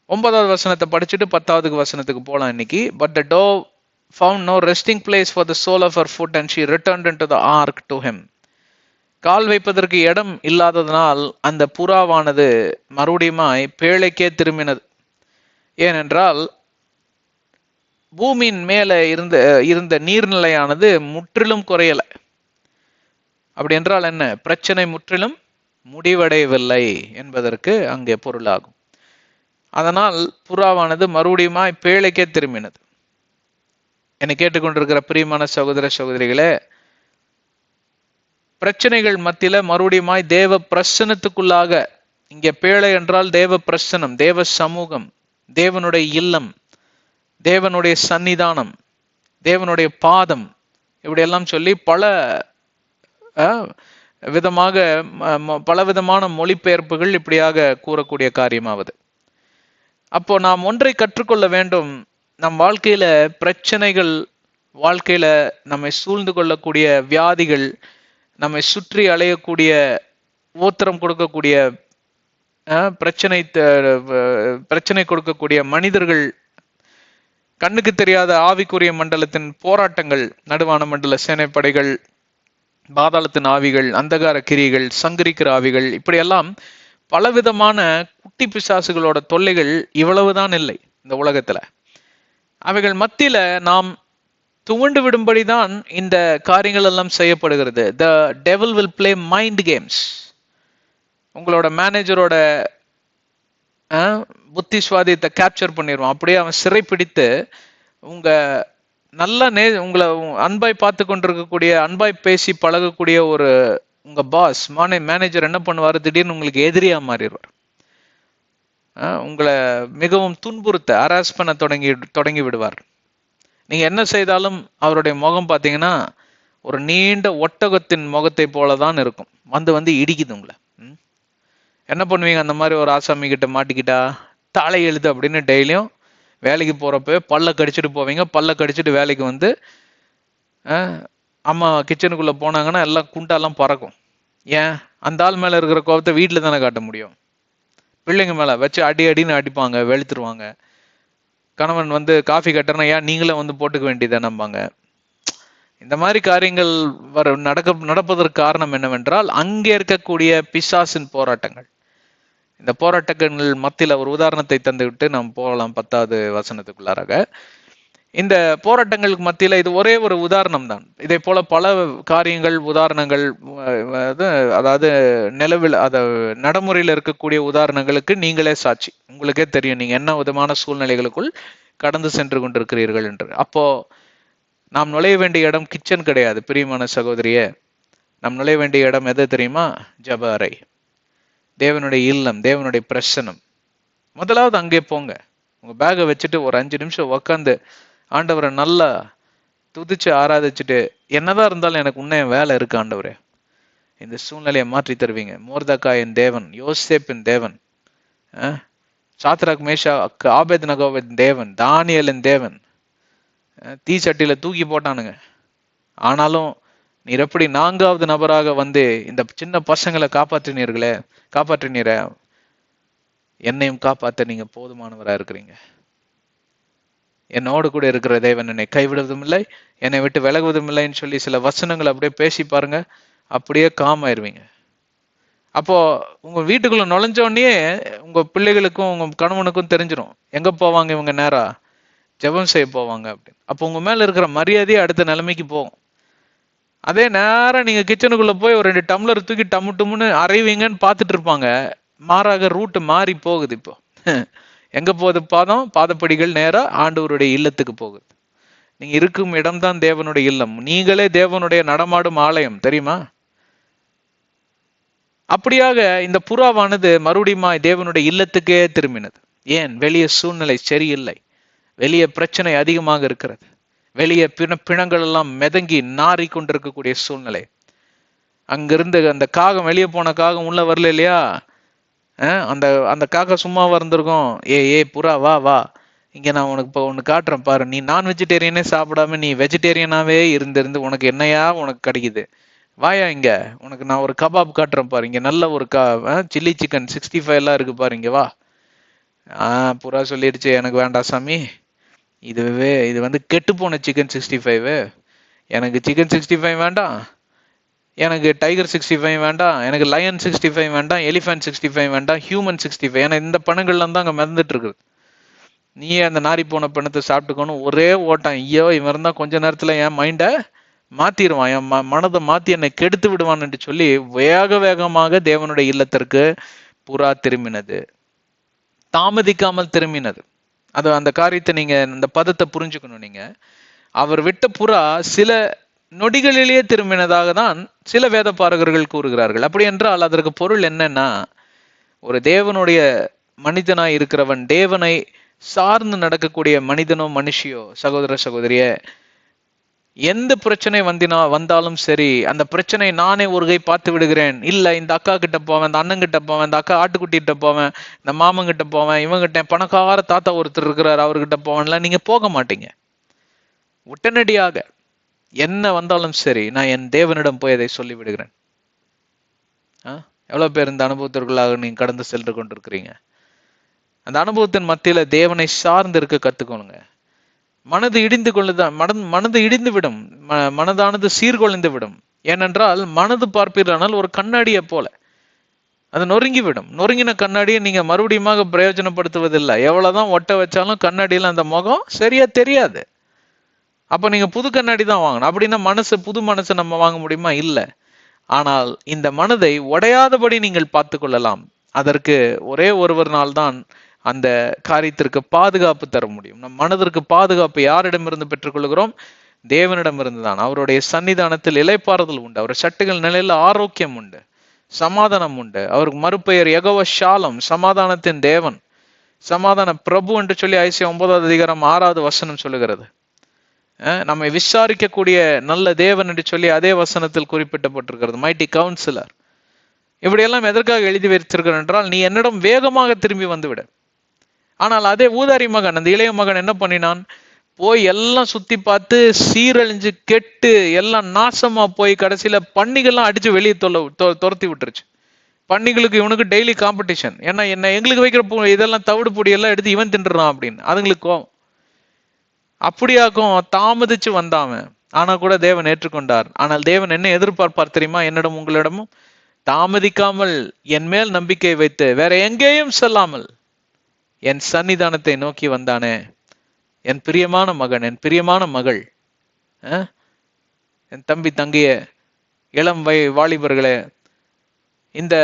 9வது வசனத்தை படிச்சுட்டு 10வது வசனத்துக்கு போலாம் இன்னைக்கு. But the dove found no resting place for the sole of her foot and she returned into the ark to him. கால் வைப்பதற்கு இடம் இல்லாததனால் அந்த புறாவானது மறுபடியுமாய் பேழைக்கே திரும்பினது. ஏனென்றால் பூமியின் மேல இருந்த நீர்நிலையானது முற்றிலும் குறையல. அப்படி என்றால் என்ன? பிரச்சனை முற்றிலும் முடிவடையவில்லை என்பதற்கு அங்கே பொருளாகும். அதனால் புறாவானது மறுபடியுமாய் பேழைக்கே திரும்பினது. என்னை கேட்டுக்கொண்டிருக்கிற பிரியமான சகோதர சகோதரிகளே, பிரச்சனைகள் மத்தியில மறுபடியுமாய் தேவ பிரசனத்துக்குள்ளாக, இங்கே பேழை என்றால் தேவ பிரசனம், தேவ சமூகம், தேவனுடைய இல்லம், தேவனுடைய சன்னிதானம், தேவனுடைய பாதம், இப்படியெல்லாம் சொல்லி பலவிதமான மொழிபெயர்ப்புகள் இப்படியாக கூறக்கூடிய காரியமாவது. அப்போ நாம் ஒன்றை கற்றுக்கொள்ள வேண்டும். நம் வாழ்க்கையில பிரச்சனைகள், வாழ்க்கையில நம்மை சூழ்ந்து கொள்ளக்கூடிய வியாதிகள், நம்மை சுற்றி அலையக்கூடிய ஊத்திரம் கொடுக்கக்கூடிய பிரச்சனை கொடுக்கக்கூடிய மனிதர்கள், கண்ணுக்கு தெரியாத ஆவிக்குரிய மண்டலத்தின் போராட்டங்கள், நடுவான மண்டல சேனைப்படைகள், பாதாளத்தின் ஆவிகள், அந்தகார கிரிகள், சங்கரிக்கிற ஆவிகள், இப்படியெல்லாம் பலவிதமான குட்டி பிசாசுகளோட தொல்லைகள் இவ்வளவுதான் இல்லை இந்த உலகத்துல. அவைகள் மத்தியில நாம் துவண்டு விடும்படிதான் இந்த காரியங்கள் எல்லாம் செய்யப்படுகிறது. The devil will play mind games. உங்களோட மேனேஜரோட புத்தி சுவாதியத்தை கேப்சர் பண்ணிடுவான். அப்படியே அவன் சிறை பிடித்து உங்க நல்ல உங்களை அன்பாய் பார்த்து கொண்டிருக்கக்கூடிய, அன்பாய் பேசி பழகக்கூடிய ஒரு உங்க பாஸ் மேனேஜர் என்ன பண்ணுவாரு, திடீர்னு உங்களுக்கு எதிரியா மாறிடுவார். உங்களை மிகவும் துன்புறுத்த, ஹராஸ் பண்ண தொடங்கி விடுவார். நீங்க என்ன செய்தாலும் அவருடைய முகம் பார்த்தீங்கன்னா ஒரு நீண்ட ஒட்டகத்தின் முகத்தை போலதான் இருக்கும். வந்து இடிக்குது உங்களை. என்ன பண்ணுவீங்க? அந்த மாதிரி ஒரு ஆசாமி கிட்ட மாட்டிக்கிட்டா தலை எழுது அப்படின்னு டெய்லியும் வேலைக்கு போறப்ப பல்ல கடிச்சிட்டு போவீங்க. பல்ல கடிச்சிட்டு வேலைக்கு வந்து அம்மா கிச்சனுக்குள்ள போனாங்கன்னா எல்லாம் குண்டாலாம் பறக்கும். ஏன்? அந்த ஆள் மேல இருக்கிற கோபத்தை வீட்டுல தானே காட்ட முடியும். பிள்ளைங்க மேல வச்சு அடின்னு அடிப்பாங்க, வெளுத்துருவாங்க. கணவன் வந்து காஃபி கட்டுறனா, ஏன் நீங்களே வந்து போட்டுக்க வேண்டியதானம்பாங்க. இந்த மாதிரி காரியங்கள் நடப்பதற்கு காரணம் என்னவென்றால் அங்கே இருக்கக்கூடிய பிசாசின் போராட்டங்கள். இந்த போராட்டங்கள் மத்தியில ஒரு உதாரணத்தை தந்துவிட்டு நாம் போகலாம் 10வது வசனத்துக்குள்ளாராக. இந்த போராட்டங்களுக்கு மத்தியில இது ஒரே ஒரு உதாரணம் தான். இதே போல பல காரியங்கள், உதாரணங்கள், அதாவது நிலவில் நடைமுறையில் இருக்கக்கூடிய உதாரணங்களுக்கு நீங்களே சாட்சி. உங்களுக்கே தெரியும் நீங்க என்ன விதமான சூழ்நிலைகளுக்குள் கடந்து சென்று கொண்டிருக்கிறீர்கள் என்று. அப்போ நாம் நுழைய வேண்டிய இடம் கிச்சன் கிடையாது பிரியமான சகோதரியே. நாம் நுழைய வேண்டிய இடம் எது தெரியுமா? ஜப அறை, தேவனுடைய இல்லம், தேவனுடைய பிரசனம். முதலாவது அங்கே போங்க. உங்க பேகை வச்சுட்டு ஒரு 5 நிமிஷம் உக்காந்து ஆண்டவரை நல்லா துதிச்சு ஆராதிச்சுட்டு, என்னதான் இருந்தாலும் எனக்கு உன்ன வேலை இருக்கு ஆண்டவரே, இந்த சூழ்நிலையை மாற்றி தருவீங்க. மோர்தக்காயின் தேவன், யோசேப்பின் தேவன், சாத்ராக் மேஷாக் ஆபேத்நேகோவின் தேவன், தானியேலின் தேவன் தீ சட்டியில தூக்கி போட்டானுங்க. ஆனாலும் நீர் எப்படி 4வது நபராக வந்து இந்த சின்ன பசங்களை காப்பாற்றினீர, என்னையும் காப்பாற்ற நீங்க போதுமானவரா இருக்கிறீங்க. என்னோடு கூட இருக்கிற தேவன் என்னை கைவிடுவதும் இல்லை, என்னை விட்டு விலகுவதும் இல்லைன்னு சொல்லி சில வசனங்கள் அப்படியே பேசி பாருங்க, அப்படியே காம் ஆயிருவீங்க. அப்போ உங்க வீட்டுக்குள்ள நுழைஞ்சோடனே உங்க பிள்ளைகளுக்கும் உங்க கணவனுக்கும் தெரிஞ்சிடும் எங்க போவாங்க இவங்க, நேரா ஜெபம் செய்ய போவாங்க அப்படின்னு. அப்போ உங்க மேல இருக்கிற மரியாதையே அடுத்த நிலைமைக்கு போகும். அதே நேரம் நீங்க கிச்சனுக்குள்ள போய் ஒரு 2 டம்ளர் தூக்கி டம்முன்னு அரைவீங்கன்னு பார்த்துட்டு இருப்பாங்க. மாறாக ரூட்டு மாறி போகுது. இப்போ எங்க போகுது? பாதப்படிகள் நேரா ஆண்டவருடைய இல்லத்துக்கு போகுது. நீங்க இருக்கும் இடம்தான் தேவனுடைய இல்லம். நீங்களே தேவனுடைய நடமாடும் ஆலயம், தெரியுமா? அப்படியாக இந்த புறாவானது மறுபடியும் தேவனுடைய இல்லத்துக்கே திரும்பினது. ஏன்? வெளியே சூழ்நிலை சரியில்லை, வெளியே பிரச்சனை அதிகமாக இருக்கிறது, வெளியே பிணங்கள் எல்லாம் மிதங்கி நாறி கொண்டிருக்கக்கூடிய சூழ்நிலை. அங்கிருந்து அந்த காகம், வெளியே போன காகம் உள்ள வரல இல்லையா? அந்த காக்கா சும்மா வந்திருக்கும். ஏ புறா வா, இங்க நான் உனக்கு இப்போ ஒன்று காட்டுறேன் பாரு. நீ நான் வெஜிடேரியனே சாப்பிடாம நீ வெஜிடேரியனாவே இருந்து உனக்கு என்னையா உனக்கு கிடைக்குது, வாயா இங்க, உனக்கு நான் ஒரு கபாப் காட்டுறேன் பாரு. இங்க நல்ல ஒரு சில்லி சிக்கன் 65 எல்லாம் இருக்கு பாரு, இங்க வா. புறா சொல்லிடுச்சு, எனக்கு வேண்டாம் சாமி, இது வந்து கெட்டு போன சிக்கன் 65, எனக்கு சிக்கன் 65 வேண்டாம், எனக்கு டைகர் 65 வேண்டாம், எனக்கு லயன் 65 வேண்டாம், எலிஃபென்ட் 65 வேண்டாம், ஹியூமன் 65. ஏன்னா இந்த பணங்கள்லாம் தான் அங்கே மிதந்துட்டு இருக்குது. நீயே அந்த நாரி போன பணத்தை சாப்பிட்டுக்கணும் ஒரே ஓட்டம். ஐயோ, இவன் இருந்தா கொஞ்ச நேரத்துல என் மைண்டை மாத்திடுவான், என் மனதை மாத்தி என்னை கெடுத்து விடுவான் என்று சொல்லி வேகமாக தேவனுடைய இல்லத்திற்கு புறா திரும்பினது, தாமதிக்காமல் திரும்பினது. அந்த காரியத்தை நீங்க இந்த பதத்தை புரிஞ்சுக்கணும். நீங்க அவர் விட்ட புறா சில நொடிகளிலேயே திரும்பினதாக தான் சில வேத பாரகர்கள் கூறுகிறார்கள். அப்படி என்றால் அதற்கு பொருள் என்னன்னா, ஒரு தேவனுடைய மனிதனாய் இருக்கிறவன், தேவனை சார்ந்து நடக்கக்கூடிய மனிதனோ மனுஷியோ, சகோதர சகோதரிய, எந்த பிரச்சனை வந்தாலும் சரி, அந்த பிரச்சனை நானே ஒரு கை பார்த்து விடுகிறேன், இல்ல இந்த அக்கா கிட்ட போவேன், இந்த அண்ணன் கிட்ட போவேன், இந்த அக்கா ஆட்டுக்குட்டிகிட்ட போவேன், இந்த மாமன் கிட்ட போவேன், இவங்கிட்ட பணக்கார தாத்தா ஒருத்தர் இருக்கிறார் அவர்கிட்ட போவேன்ல, நீங்க போக மாட்டீங்க. உடனடியாக என்ன வந்தாலும் சரி, நான் என் தேவனிடம் போய் அதை சொல்லி விடுகிறேன். எவ்வளவு பேர் இந்த அனுபவத்திற்குள்ளாக நீங்க கடந்து சென்று கொண்டிருக்கிறீங்க? அந்த அனுபவத்தின் மத்தியில தேவனை சார்ந்து இருக்க கத்துக்கணுங்க. மனது இடிந்து கொள்ளுதான், மனது இடிந்து விடும், மனதானது சீர்குலைந்து விடும். ஏனென்றால் மனது பார்ப்பீர்களானால் ஒரு கண்ணாடியை போல அது நொறுங்கிவிடும். நொறுங்கின கண்ணாடியை நீங்க மறுபடியும் பிரயோஜனப்படுத்துவதில்லை. எவ்வளவுதான் ஒட்ட வச்சாலும் கண்ணாடியில அந்த முகம் சரியா தெரியாது. அப்ப நீங்க புது கண்ணாடி தான் வாங்கணும். அப்படின்னா புது மனசு நம்ம வாங்க முடியுமா? இல்லை. ஆனால் இந்த மனதை உடையாதபடி நீங்கள் பார்த்து கொள்ளலாம். அதற்கு ஒரே ஒருவர்னால் தான் அந்த காரியத்திற்கு பாதுகாப்பு தர முடியும். நம் மனதிற்கு பாதுகாப்பு யாரிடமிருந்து பெற்றுக்கொள்கிறோம்? தேவனிடமிருந்து தான். அவருடைய சன்னிதானத்தில் இளைப்பாறுதல் உண்டு. அவர் சட்டுகள் நிலையில ஆரோக்கியம் உண்டு, சமாதானம் உண்டு. அவருக்கு மறுபெயர் யெகோவா ஷாலம், சமாதானத்தின் தேவன், சமாதான பிரபு என்று சொல்லி ஐசியா 9:6 சொல்லுகிறது. நம்மை விசாரிக்கக்கூடிய நல்ல தேவன் என்று சொல்லி அதே வசனத்தில் குறிப்பிட்டப்பட்டிருக்கிறது. Mighty councillor. இப்படியெல்லாம் எதற்காக எழுதி வைத்திருக்கிறார் என்றால், நீ என்னிடம் வேகமாக திரும்பி வந்துவிட. ஆனால் அதே ஊதாரி மகன், அந்த இளைய மகன் என்ன பண்ணினான்? போய் எல்லாம் சுத்தி பார்த்து சீரழிஞ்சு கெட்டு எல்லாம் நாசமா போய் கடைசியில பன்னிகள்லாம் அடிச்சு வெளியே துரத்தி விட்டுருச்சு. பன்னிகளுக்கு இவனுக்கு டெய்லி காம்படிஷன். ஏன்னா எங்களுக்கு வைக்கிற இதெல்லாம் தவிடு பொடி எல்லாம் எடுத்து இவன் தின்றுறான் அப்படின்னு. அதுங்களுக்கு கோவம். அப்படியாக்கும் தாமதிச்சு வந்தாவன். ஆனா கூட தேவன் ஏற்றுக்கொண்டார். ஆனால் தேவன் என்ன எதிர்பார்ப்பார் தெரியுமா? என்னிடம் உங்களிடமும் தாமதிக்காமல் என் மேல் நம்பிக்கை வைத்து வேற எங்கேயும் செல்லாமல் என் சன்னிதானத்தை நோக்கி வந்தானே, என் பிரியமான மகன், என் பிரியமான மகள், என் தம்பி தங்கைய, இளம் வாலிபர்களே, இந்த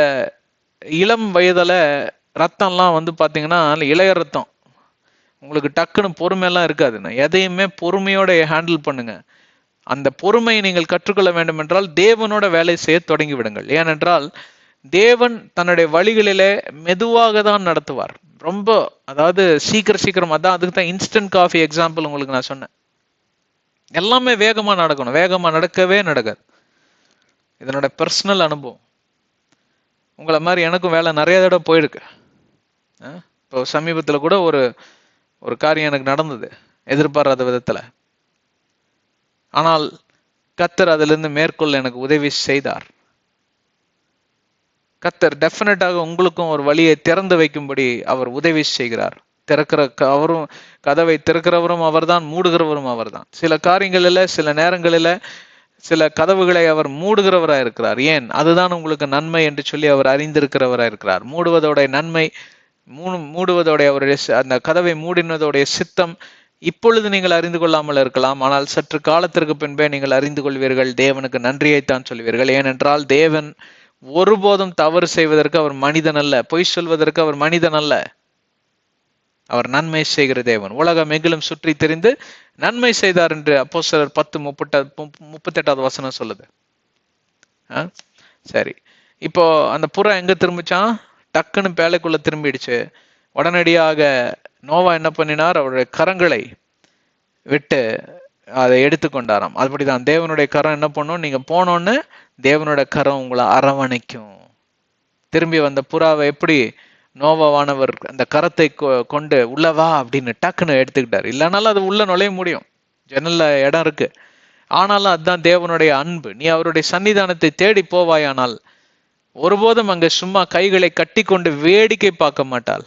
இளம் வயதுல ரத்தம்லாம் பாத்தீங்கன்னா இளைய ரத்தம். உங்களுக்கு டக்குன்னு பொறுமையெல்லாம் இருக்காதுண்ணா. எதையுமே பொறுமையோட ஹேண்டில் பண்ணுங்க. அந்த பொறுமையை நீங்கள் கற்றுக்கொள்ள வேண்டும் என்றால் தேவனோட வேலை செய்ய தொடங்கி விடுங்கள். ஏனென்றால் தேவன் தன்னுடைய வழிகளிலே மெதுவாக தான் நடத்துவார். ரொம்ப அதாவது சீக்கிரம் அதான். அதுக்கு தான் இன்ஸ்டன்ட் காஃபி எக்ஸாம்பிள் உங்களுக்கு நான் சொன்னேன். எல்லாமே வேகமா நடக்கணும். வேகமா நடக்கவே நடக்காது. இதனோட பர்சனல் அனுபவம். உங்களை மாதிரி எனக்கும் வேலை நிறைய தடவை போயிருக்கு. இப்போ சமீபத்துல கூட ஒரு காரியம் எனக்கு நடந்தது எதிர்பாராத விதத்துல. ஆனால் கர்த்தர் அதிலிருந்து மேற்கொள்ள எனக்கு உதவி செய்தார். கர்த்தர் டெஃபினட்டாக உங்களுக்கும் ஒரு வழியை திறந்து வைக்கும்படி அவர் உதவி செய்கிறார். அவரும் கதவை திறக்கிறவரும் அவர்தான், மூடுகிறவரும் அவர்தான். சில காரியங்களில, சில நேரங்களில சில கதவுகளை அவர் மூடுகிறவராக இருக்கிறார். ஏன்? அதுதான் உங்களுக்கு நன்மை என்று சொல்லி அவர் அறிந்திருக்கிறவராக இருக்கிறார். மூடுவதோடைய நன்மை, மூடுவதோடைய அவருடைய அந்த கதவை மூடினதோடைய சித்தம் இப்பொழுது நீங்கள் அறிந்து கொள்ளாமல் இருக்கலாம். ஆனால் சற்று காலத்திற்கு பின்பே நீங்கள் அறிந்து கொள்வீர்கள். தேவனுக்கு நன்றியைத்தான் சொல்வீர்கள். ஏனென்றால் தேவன் ஒருபோதும் தவறு செய்வதற்கு அவர் மனிதன் அல்ல. பொய் சொல்வதற்கு அவர் மனிதன் அல்ல. அவர் நன்மை செய்கிற தேவன். உலகம் எங்கிலும் சுற்றி திரிந்து நன்மை செய்தார் என்று அப்போஸ்தலர் 10:38 சொல்லுது. சரி, இப்போ அந்த புறா எங்க திரும்பிச்சான்? டக்குன்னு பேழைக்குள்ள திரும்பிடுச்சு. உடனடியாக நோவா என்ன பண்ணினார்? அவருடைய கரங்களை விட்டு அதை எடுத்துக்கொண்டாராம். அப்படிதான் தேவனுடைய கரம் என்ன பண்ணும்? நீங்க போனோன்னு தேவனுடைய கரம் உங்களை அரவணைக்கும். திரும்பி வந்த புறாவை எப்படி நோவாவானவர் அந்த கரத்தை கொண்டு உள்ளவா அப்படின்னு டக்குன்னு எடுத்துக்கிட்டார். இல்லைனாலும் அது உள்ள நுழைய முடியும், ஜன்னல்ல இடம் இருக்கு. ஆனாலும் அதுதான் தேவனுடைய அன்பு. நீ அவருடைய சன்னிதானத்தை தேடி போவாயானால் ஒருபோதும் அங்க சும்மா கைகளை கட்டி கொண்டு வேடிக்கை பார்க்க மாட்டாள்.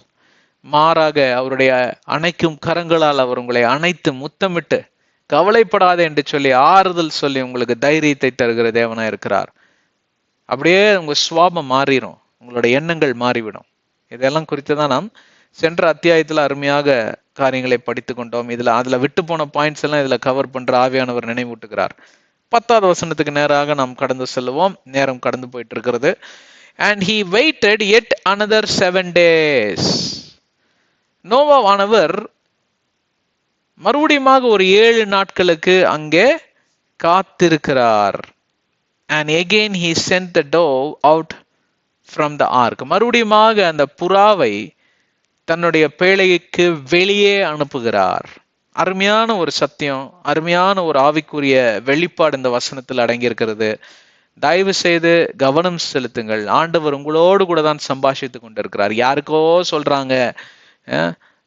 மாறாக அவருடைய அணைக்கும் கரங்களால் அவர் உங்களை அணைத்து முத்தமிட்டு கவலைப்படாத என்று சொல்லி ஆறுதல் சொல்லி உங்களுக்கு தைரியத்தை தருகிற தேவனா இருக்கிறார். அப்படியே உங்க சுவாபம் மாறிடும், உங்களுடைய எண்ணங்கள் மாறிவிடும். இதெல்லாம் குறித்து தான் நாம் சென்ற அத்தியாயத்துல அருமையாக காரியங்களை படித்து கொண்டோம். அதுல விட்டு போன பாயிண்ட்ஸ் எல்லாம் இதுல கவர் பண்ற ஆவியானவர் நினைவூட்டுகிறார். 10வது வசனத்துக்கு நேராக நாம் கடந்து செல்லுவோம். நேரம் கடந்து போயிட்டு இருக்கிறது. And he waited yet another 7 days. நோவாவானவர் மறுபடியும் ஒரு 7 நாட்களுக்கு அங்கே காத்திருக்கிறார். And again he sent the dove out from the ark. மறுபடியும் அந்த புறாவை தன்னுடைய பேழைக்கு வெளியே அனுப்புகிறார். அருமையான ஒரு சத்தியம், அருமையான ஒரு ஆவிக்குரிய வெளிப்பாடு இந்த வசனத்தில் அடங்கியிருக்கிறது. தயவு செய்து கவனம் செலுத்துங்கள். ஆண்டவர் உங்களோடு கூட தான் சம்பாஷித்து கொண்டிருக்கிறார். யாருக்கோ சொல்றாங்க,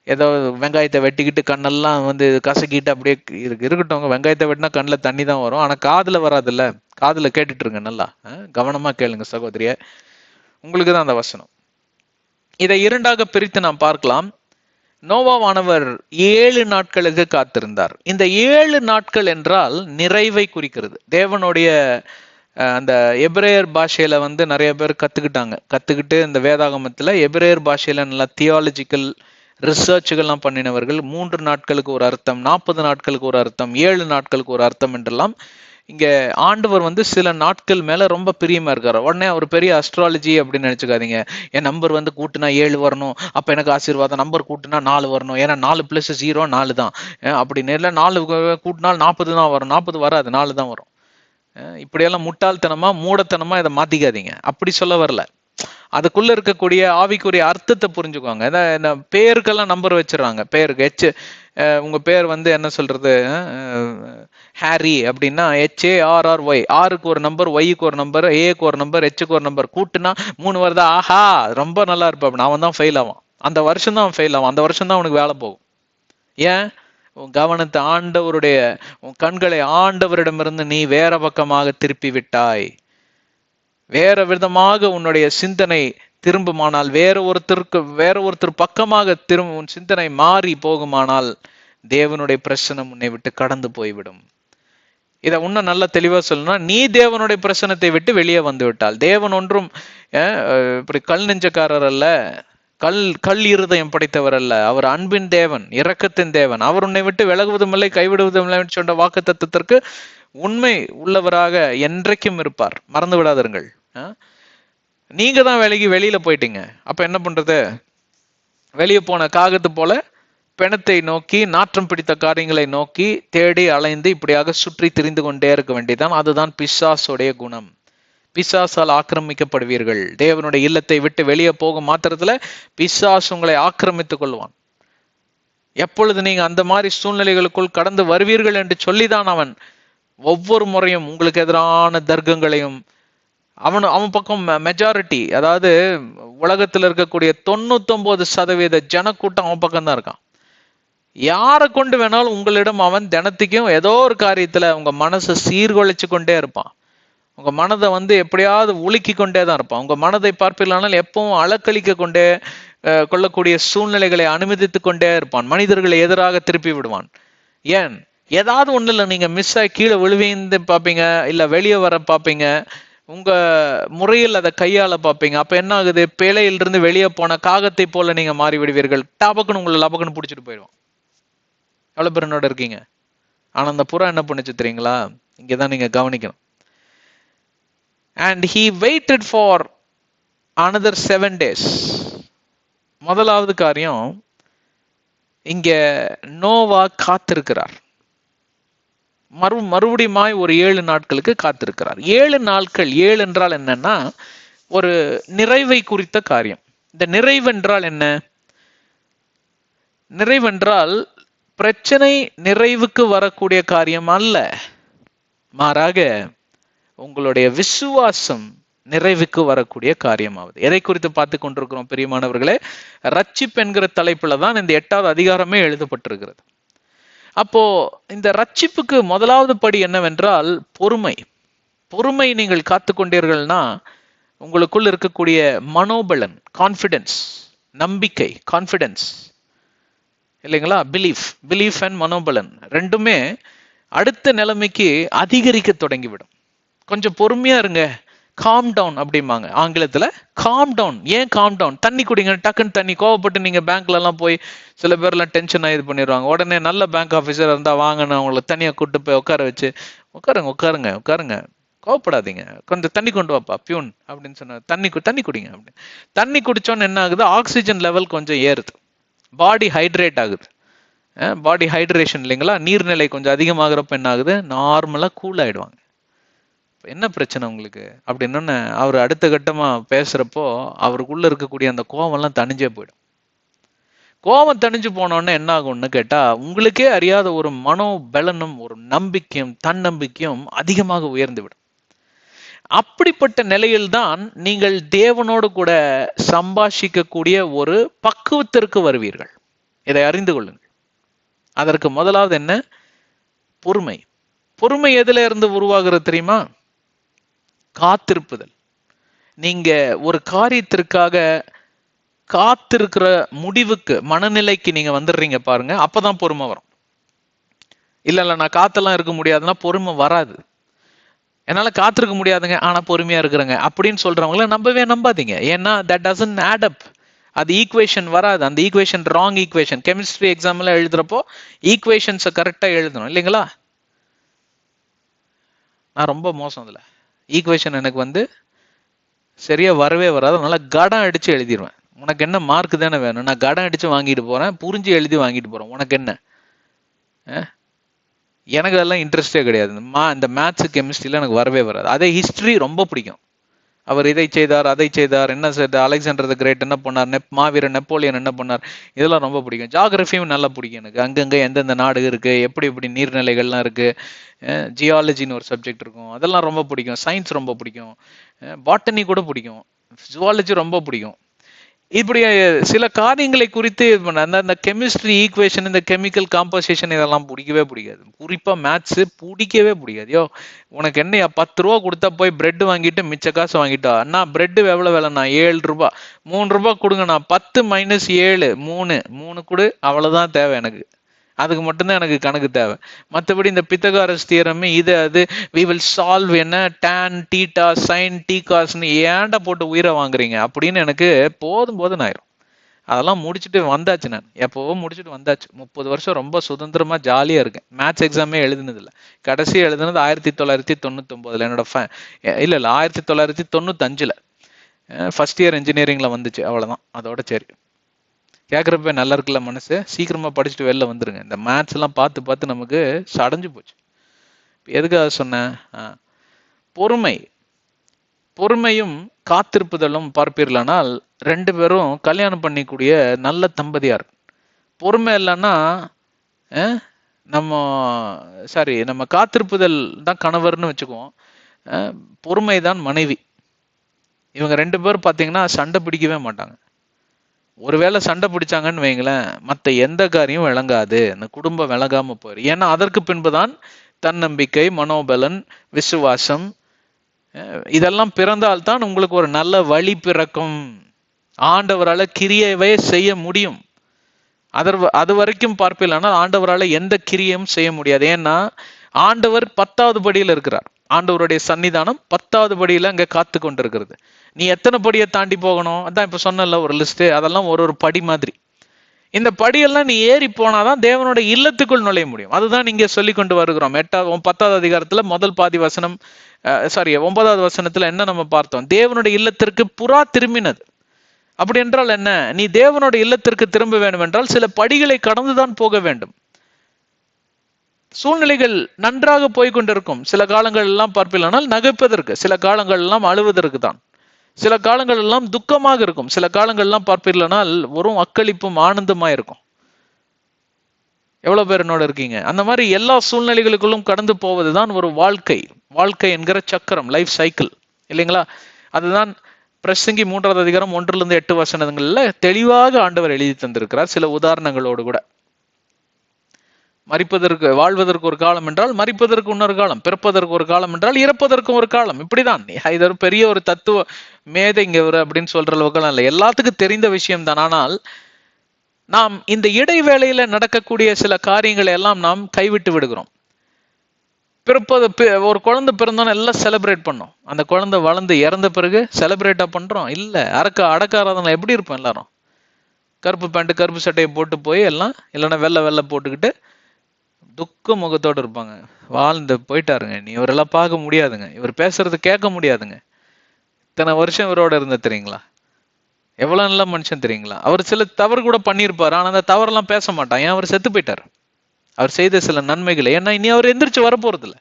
ஏதோ வெங்காயத்தை வெட்டிக்கிட்டு கண்ணெல்லாம் கசக்கிட்டு அப்படியே இருக்கட்டும். வெங்காயத்தை வெட்டினா கண்ணில் தண்ணி தான் வரும், ஆனா காதுல வராதுல்ல. காதுல கேட்டுட்டு இருங்க, நல்லா கவனமா கேளுங்க சகோதரிய. உங்களுக்கு தான் அந்த வசனம். இதை இரண்டாக பிரித்து நாம் பார்க்கலாம். நோவாவானவர் 7 நாட்களுக்கு காத்திருந்தார். இந்த 7 நாட்கள் என்றால் நிறைவை குறிக்கிறது. தேவனுடைய அந்த எபிரேயர் பாஷையில நிறைய பேர் கத்துக்கிட்டு இந்த வேதாகமத்துல எபிரேயர் பாஷையில நல்லா தியாலஜிக்கல் ரிசர்ச்சுகள்லாம் பண்ணினவர்கள் 3 நாட்களுக்கு ஒரு அர்த்தம், 40 நாட்களுக்கு ஒரு அர்த்தம், 7 நாட்களுக்கு ஒரு அர்த்தம் என்றெல்லாம். இங்க ஆண்டவர் சில நாட்கள் மேல ரொம்ப பிரியமா இருக்காரு. உடனே அவர் பெரிய அஸ்ட்ராலஜி அப்படின்னு நினைச்சுக்காதீங்க. என் நம்பர் கூட்டினா 7 வரணும், அப்ப எனக்கு ஆசீர்வாதம். நம்பர் கூட்டினா 4 வரணும், ஏன்னா 4 + 0 4 தான். அப்படின்னு இல்லை, 4 கூட்டினால் 40 தான் வரும். 40 வராது, 4 தான் வரும். இப்படியெல்லாம் முட்டாள்தனமா மூடத்தனமா இதை மாத்திக்காதீங்க. அப்படி சொல்ல வரல. அதுக்குள்ள இருக்கக்கூடிய ஆவிக்குரிய அர்த்தத்தை புரிஞ்சுக்குவாங்க. பேருக்கெல்லாம் நம்பர் வச்சிடறாங்க. பேருக்கு உங்க பேர் என்ன சொல்றது, ஹாரி அப்படின்னா HARRY, ஆருக்கு ஒரு நம்பர், ஒய்க்கு ஒரு நம்பர், ஏக்கு ஒரு நம்பர், ஹெச்சுக்கு ஒரு நம்பர், கூட்டுனா 3 வருதா, ஆஹா ரொம்ப நல்லா இருப்ப அப்படின்னு அவன் தான் ஃபெயில் ஆவான். அந்த வருஷம் தான் அவன் ஃபெயில் ஆவான். அந்த வருஷம் தான் அவனுக்கு வேலை போகும். ஏன்? உன் கவனத்தை ஆண்டவருடைய, உன் கண்களை ஆண்டவரிடமிருந்து நீ வேற பக்கமாக திருப்பி விட்டாய். வேற விதமாக உன்னுடைய சிந்தனை திரும்புமானால், வேற ஒருத்தர் பக்கமாக உன் சிந்தனை மாறி போகுமானால் தேவனுடைய பிரசனம் உன்னை விட்டு கடந்து போய்விடும். இதை இன்னும் நல்ல தெளிவா சொல்லணும்னா, நீ தேவனுடைய பிரசனத்தை விட்டு வெளியே வந்து விட்டால், தேவன் ஒன்றும் இப்படி கல் நெஞ்சக்காரர் அல்ல, கல் இருதயம் படைத்தவர் அல்ல. அவர் அன்பின் தேவன், இரக்கத்தின் தேவன். அவர் உன்னை விட்டு விலகுவதும் இல்லை, கைவிடுவதும் இல்லை சொன்ன வாக்கு தத்துவத்திற்கு உண்மை உள்ளவராக என்றைக்கும் இருப்பார். மறந்து விடாதீர்கள். நீங்க தான் வெளியில போயிட்டீங்க. அப்ப என்ன பண்றது? வெளியே போன காகத்து போல பிணத்தை நோக்கி, நாற்றம் பிடித்த காரியங்களை நோக்கி தேடி அலைந்து இப்படியாக சுற்றி திரிந்து கொண்டே இருக்க வேண்டியதான். அதுதான் பிசாசுடைய குணம். பிசாசால் ஆக்கிரமிக்கப்படுவீர்கள். தேவனுடைய இல்லத்தை விட்டு வெளியே போகும் மாத்திரத்துல பிசாசு உங்களை ஆக்கிரமித்துக் கொள்வான். எப்பொழுது நீங்க அந்த மாதிரி சூழ்நிலைகளுக்குள் கடந்து வருவீர்கள் என்று சொல்லிதான் அவன் ஒவ்வொரு முறையும் உங்களுக்கு எதிரான தர்க்கங்களையும், அவன் பக்கம் மெஜாரிட்டி, அதாவது உலகத்தில் இருக்கக்கூடிய 99% ஜனக்கூட்டம் அவன் பக்கம் தான் இருக்கான். யாரை கொண்டு வேணாலும் உங்களிடம் அவன் தினத்துக்கும் ஏதோ ஒரு காரியத்துல உங்க மனசை சீர்குலைச்சு கொண்டே இருப்பான். உங்க மனதை எப்படியாவது உலுக்கி கொண்டே தான் இருப்பான். உங்க மனதை பார்ப்பில்லானால் எப்பவும் அலக்களிக்க கொண்டே கொள்ளக்கூடிய சூழ்நிலைகளை அனுமதித்து கொண்டே இருப்பான். மனிதர்களை எதிராக திருப்பி விடுவான். ஏன்? ஏதாவது ஒண்ணு இல்லை, நீங்க மிஸ் ஆகி கீழே விழுவீந்து பார்ப்பீங்க, இல்ல வெளியே வர பார்ப்பீங்க, உங்க முறையில் அதை கையாள பார்ப்பீங்க. அப்ப என்ன ஆகுது? பேழையிலிருந்து வெளியே போன காகத்தை போல நீங்க மாறி விடுவீர்கள். டாபக்குன்னு உங்களை லபக்குன்னு பிடிச்சிட்டு போயிடுவான். எவ்வளவு பேர் என்னோட இருக்கீங்க? ஆனா அந்த புறா என்ன பண்ணுச்சு தெரியுங்களா? இங்கதான் நீங்க கவனிக்கணும். And he waited for another 7 days. முதலாவது காரியம், இங்க நோவா காத்திருக்கிறார். மறுபடியுமாய் ஒரு 7 நாட்களுக்கு காத்திருக்கிறார். 7 நாட்கள், 7 என்றால் என்னன்னா ஒரு நிறைவை குறித்த காரியம். இந்த நிறைவென்றால் என்ன? நிறைவென்றால் பிரச்சனை நிறைவுக்கு வரக்கூடிய காரியம் அல்ல, மாறாக உங்களுடைய விசுவாசம் நிறைவுக்கு வரக்கூடிய காரியமாவது. எதை குறித்து பார்த்து கொண்டிருக்கிறோம் பிரியமானவர்களே? ரட்சிப்பு என்கிற தலைப்புல தான் இந்த 8வது அதிகாரமே எழுதப்பட்டிருக்கிறது. அப்போ இந்த ரட்சிப்புக்கு முதலாவது படி என்னவென்றால் பொறுமை. பொறுமை நீங்கள் காத்து கொண்டீர்கள்னா உங்களுக்குள் இருக்கக்கூடிய மனோபலன், கான்ஃபிடன்ஸ், நம்பிக்கை, கான்ஃபிடன்ஸ் இல்லைங்களா, பிலீஃப் அண்ட் மனோபலன் ரெண்டுமே அடுத்த நிலைமைக்கு அதிகரிக்க தொடங்கிவிடும். கொஞ்சம் பொறுமையா இருங்க, காம் டவுன் அப்படிம்பாங்க ஆங்கிலத்துல. Calm down. ஏன் காம் டவுன்? தண்ணி குடிங்க, டக்குன்னு தண்ணி. கோவப்பட்டு நீங்க பேங்க்ல எல்லாம் போய் சில பேர்லாம் டென்ஷன் இது பண்ணிடுவாங்க. உடனே நல்ல பேங்க் ஆஃபீஸர் இருந்தா வாங்கன்னு அவங்கள தனியா கூட்டு போய் உட்கார வச்சு, உட்காருங்க, கோவப்படாதீங்க, கொஞ்சம் தண்ணி கொண்டு வாப்பா பியூன் அப்படின்னு சொன்ன, தண்ணி குடிங்க அப்படின்னு. தண்ணி குடிச்சோன்னு என்ன ஆகுது? ஆக்சிஜன் லெவல் கொஞ்சம் ஏறுது, பாடி ஹைட்ரேட் ஆகுது. பாடி ஹைட்ரேஷன் இல்லைங்களா, நீர்நிலை கொஞ்சம் அதிகமாகிறப்ப என்ன ஆகுது? நார்மலா கூல் ஆயிடுவாங்க. என்ன பிரச்சனை உங்களுக்கு அப்படின்னு அவர் அடுத்த கட்டமா பேசுறப்போ அவருக்குள்ள இருக்கக்கூடிய அந்த கோவம்லாம் தணிஞ்சே போயிடும். கோவம் தணிஞ்சு போனோன்னு என்ன ஆகும்னு கேட்டா, உங்களுக்கே அறியாத ஒரு மனோபலனும் ஒரு நம்பிக்கையும் தன்னம்பிக்கையும் அதிகமாக உயர்ந்து விடும். அப்படிப்பட்ட நிலையில்தான் நீங்கள் தேவனோடு கூட சம்பாஷிக்கக்கூடிய ஒரு பக்குவத்திற்கு வருவீர்கள். இதை அறிந்து கொள்ளுங்கள். அதற்கு முதலாவது என்ன? பொறுமை. பொறுமை எதுல இருந்து உருவாகிறது தெரியுமா? காத்திருப்புதல். நீங்க ஒரு காரியத்திற்காக காத்திருக்கிற முடிவுக்கு, மனநிலைக்கு நீங்க வந்துடுறீங்க பாருங்க, அப்பதான் பொறுமை வரும். இல்ல நான் காத்தெல்லாம் இருக்க முடியாதுன்னா பொறுமை வராது. என்னால காத்திருக்க முடியாதுங்க ஆனா பொறுமையா இருக்கிறேங்க அப்படின்னு சொல்றவங்கள நம்பவே நம்பாதீங்க. ஏன்னா that doesn't add up. அது ஈக்குவேஷன் வராது. அந்த ஈக்குவேஷன் ராங் ஈக்குவேஷன். கெமிஸ்ட்ரி எக்ஸாம்ல எழுதுறப்போ ஈக்குவேஷன்ஸை கரெக்டா எழுதணும் இல்லைங்களா? நான் ரொம்ப மோசம் அதுல. ஈக்குவேஷன் எனக்கு சரியா வரவே வராது. அதனால கடம் அடிச்சு எழுதிடுவேன். உனக்கு என்ன மார்க் தானே வேணும், நான் கடம் அடிச்சு வாங்கிட்டு போறேன், புரிஞ்சு எழுதி வாங்கிட்டு போறேன், உனக்கு என்ன? எனக்கு அதெல்லாம் இன்ட்ரெஸ்டே கிடையாது. இந்த மேத்ஸ் கெமிஸ்ட்ரியில எனக்கு வரவே வராது. அதே ஹிஸ்டரி ரொம்ப பிடிக்கும். அவர் இதை செய்தார், அதை செய்தார், என்ன செய்தார், அலெக்சாண்டர் த கிரேட் என்ன பண்ணார், மாவீரன் நெப்போலியன் என்ன பண்ணார், இதெல்லாம் ரொம்ப பிடிக்கும். ஜியாகிரபியும் நல்லா பிடிக்கும் எனக்கு. அங்கங்க எந்தெந்த நாடு இருக்கு, எப்படி எப்படி நீர்நிலைகள்லாம் இருக்கு, ஜியாலஜின்னு ஒரு சப்ஜெக்ட் இருக்கும், அதெல்லாம் ரொம்ப பிடிக்கும். சயின்ஸ் ரொம்ப பிடிக்கும், பாட்டனி கூட பிடிக்கும், ஜுவாலஜி ரொம்ப பிடிக்கும். இப்படி சில காரியங்களை குறித்து அந்த கெமிஸ்ட்ரி ஈக்குவேஷன், இந்த கெமிக்கல் காம்போசிஷன் இதெல்லாம் பிடிக்கவே பிடிக்காது. குறிப்பா மேத்ஸ் பிடிக்கவே பிடிக்காது. யோ உனக்கு என்னையா 10 ரூபா கொடுத்தா போய் பிரெட் வாங்கிட்டு மிச்ச காசு வாங்கிட்டா அண்ணா, பிரெட் எவ்வளவு விலைண்ணா? 7 ரூபாய். 3 ரூபாய் கொடுங்கண்ணா. 10 மைனஸ் 7 3 கொடு, அவ்வளவுதான் தேவை எனக்கு. அதுக்கு மட்டும்தான் எனக்கு கணக்கு தேவை. மற்றபடி இந்த பித்தகாரஸ் தியரம் இது அது we will solve என்ன tan தீட்டா சைன் டி காஸ்ன்னு ஏன்டா போட்டு உயிரை வாங்குறீங்க அப்படின்னு எனக்கு போதும் ஆயிரும். அதெல்லாம் முடிச்சுட்டு வந்தாச்சு. நான் எப்போவோ முடிச்சுட்டு வந்தாச்சு. 30 வருஷம் ரொம்ப சுதந்திரமா ஜாலியா இருக்கேன். மேத்ஸ் எக்ஸாமே எழுதுனது இல்லை. கடைசி எழுதுனது 1999 என்னோட இல்ல 1995 ஃபர்ஸ்ட் இயர் இன்ஜினியரிங்ல வந்துச்சு. அவ்வளவுதான். அதோட சரி. கேட்குறப்ப நல்லா இருக்குல்ல மனசு. சீக்கிரமா படிச்சுட்டு வெளில வந்துருங்க. இந்த மேத்ஸ் எல்லாம் பார்த்து பார்த்து நமக்கு சடைஞ்சு போச்சு. எதுக்காக சொன்னேன்? பொறுமையும் காத்திருப்புதலும் பார்ப்பீர்களானால் 2 பேரும் கல்யாணம் பண்ணிக்கூடிய நல்ல தம்பதியார். பொறுமை இல்லைன்னா நம்ம காத்திருப்புதல் தான் கணவர்னு வச்சுக்குவோம், பொறுமை தான் மனைவி. இவங்க 2 பேரும் பார்த்தீங்கன்னா சண்டை பிடிக்கவே மாட்டாங்க. ஒருவேளை சண்டை பிடிச்சாங்கன்னு வைங்களேன், மற்ற எந்த காரியம் விளங்காது, அந்த குடும்பம் விளங்காம போயிடும். ஏன்னா அதற்கு பின்புதான் தன்னம்பிக்கை, மனோபலன், விசுவாசம் இதெல்லாம் பிறந்தால்தான் உங்களுக்கு ஒரு நல்ல வழி பிறக்கும். ஆண்டவரால கிரியையே செய்ய முடியும். அது வரைக்கும் பார்ப்பீங்கன்னா ஆண்டவரால எந்த கிரியையும் செய்ய முடியாது. ஏன்னா ஆண்டவர் 10வது படியில் இருக்கிறார். ஆண்டவருடைய சன்னிதானம் 10வது படியில அங்க காத்து கொண்டிருக்கிறது. நீ எத்தனை படியை தாண்டி போகணும்? அதான் இப்ப சொன்னல ஒரு லிஸ்ட். அதெல்லாம் ஒரு படி மாதிரி. இந்த படியெல்லாம் நீ ஏறி போனாதான் தேவனோட இல்லத்துக்குள் நுழைய முடியும். அதுதான் நீங்க சொல்லி கொண்டு வருகிறோம். 10வது அதிகாரத்துல முதல் பாதி வசனம், 9வது வசனத்துல என்ன நம்ம பார்த்தோம்? தேவனுடைய இல்லத்திற்கு புறா திரும்பினது. அப்படி என்றால் என்ன? நீ தேவனோட இல்லத்திற்கு திரும்ப வேண்டும் என்றால் சில படிகளை கடந்துதான் போக வேண்டும். சூழ்நிலைகள் நன்றாக போய்கொண்டிருக்கும். சில காலங்கள் எல்லாம் பார்ப்பீர்களானால் நகைப்பதற்கு, சில காலங்கள் எல்லாம் அழுவதற்கு தான், சில காலங்கள் எல்லாம் துக்கமாக இருக்கும், சில காலங்கள் எல்லாம் பார்ப்பீர்களானால் ஒரு அக்களிப்பும் ஆனந்தமா இருக்கும். எவ்வளவு பேர் என்னோட இருக்கீங்க? அந்த மாதிரி எல்லா சூழ்நிலைகளுக்குள்ளும் கடந்து போவதுதான் ஒரு வாழ்க்கை என்கிற சக்கரம், லைஃப் சைக்கிள் இல்லைங்களா? அதுதான் பிரசங்கி 3வது அதிகாரம் 1 to 8 வசனங்கள்ல தெளிவாக ஆண்டவர் எழுதி தந்திருக்கிறார், சில உதாரணங்களோடு கூட. வாழ்வதற்கு ஒரு காலம் என்றால் மரிப்பதற்கு இன்னொரு காலம், பிறப்பதற்கு ஒரு காலம் என்றால் இறப்பதற்கும் ஒரு காலம். இப்படிதான். இது ஒரு பெரிய ஒரு தத்துவ மேதைங்க அப்படின்னு சொல்ற அளவுக்கு இல்லை, எல்லாத்துக்கும் தெரிந்த விஷயம் தான். ஆனால் நாம் இந்த இடைவேளையில நடக்கக்கூடிய சில காரியங்களை எல்லாம் நாம் கைவிட்டு விடுகிறோம். ஒரு குழந்தை பிறந்தோன்னு எல்லாம் செலிப்ரேட் பண்ணோம். அந்த குழந்தை வளர்ந்து இறந்த பிறகு செலிப்ரேட்டா பண்றோம்? இல்ல. அடக்காராதனை எப்படி இருப்போம் எல்லாரும்? கருப்பு பேண்ட் கருப்பு சட்டையை போட்டு போய் எல்லாம், இல்லைன்னா வெள்ளை போட்டுக்கிட்டு துக்க முகத்தோடு இருப்பாங்க. வாழ்ந்து போயிட்டாருங்க, நீ இவரெல்லாம் பார்க்க முடியாதுங்க, இவர் பேசுறது கேட்க முடியாதுங்க. இத்தனை வருஷம் இவரோட இருந்த தெரியுங்களா? எவ்வளவு நல்ல மனுஷன் தெரியுங்களா? அவர் சில தவறு கூட பண்ணியிருப்பாரு, ஆனா அந்த தவறெல்லாம் பேச மாட்டான். ஏன்? அவர் செத்து போயிட்டார். அவர் செய்த சில நன்மைகளை. ஏன்னா இனி அவர் எந்திரிச்சு வரப்போறது இல்லை.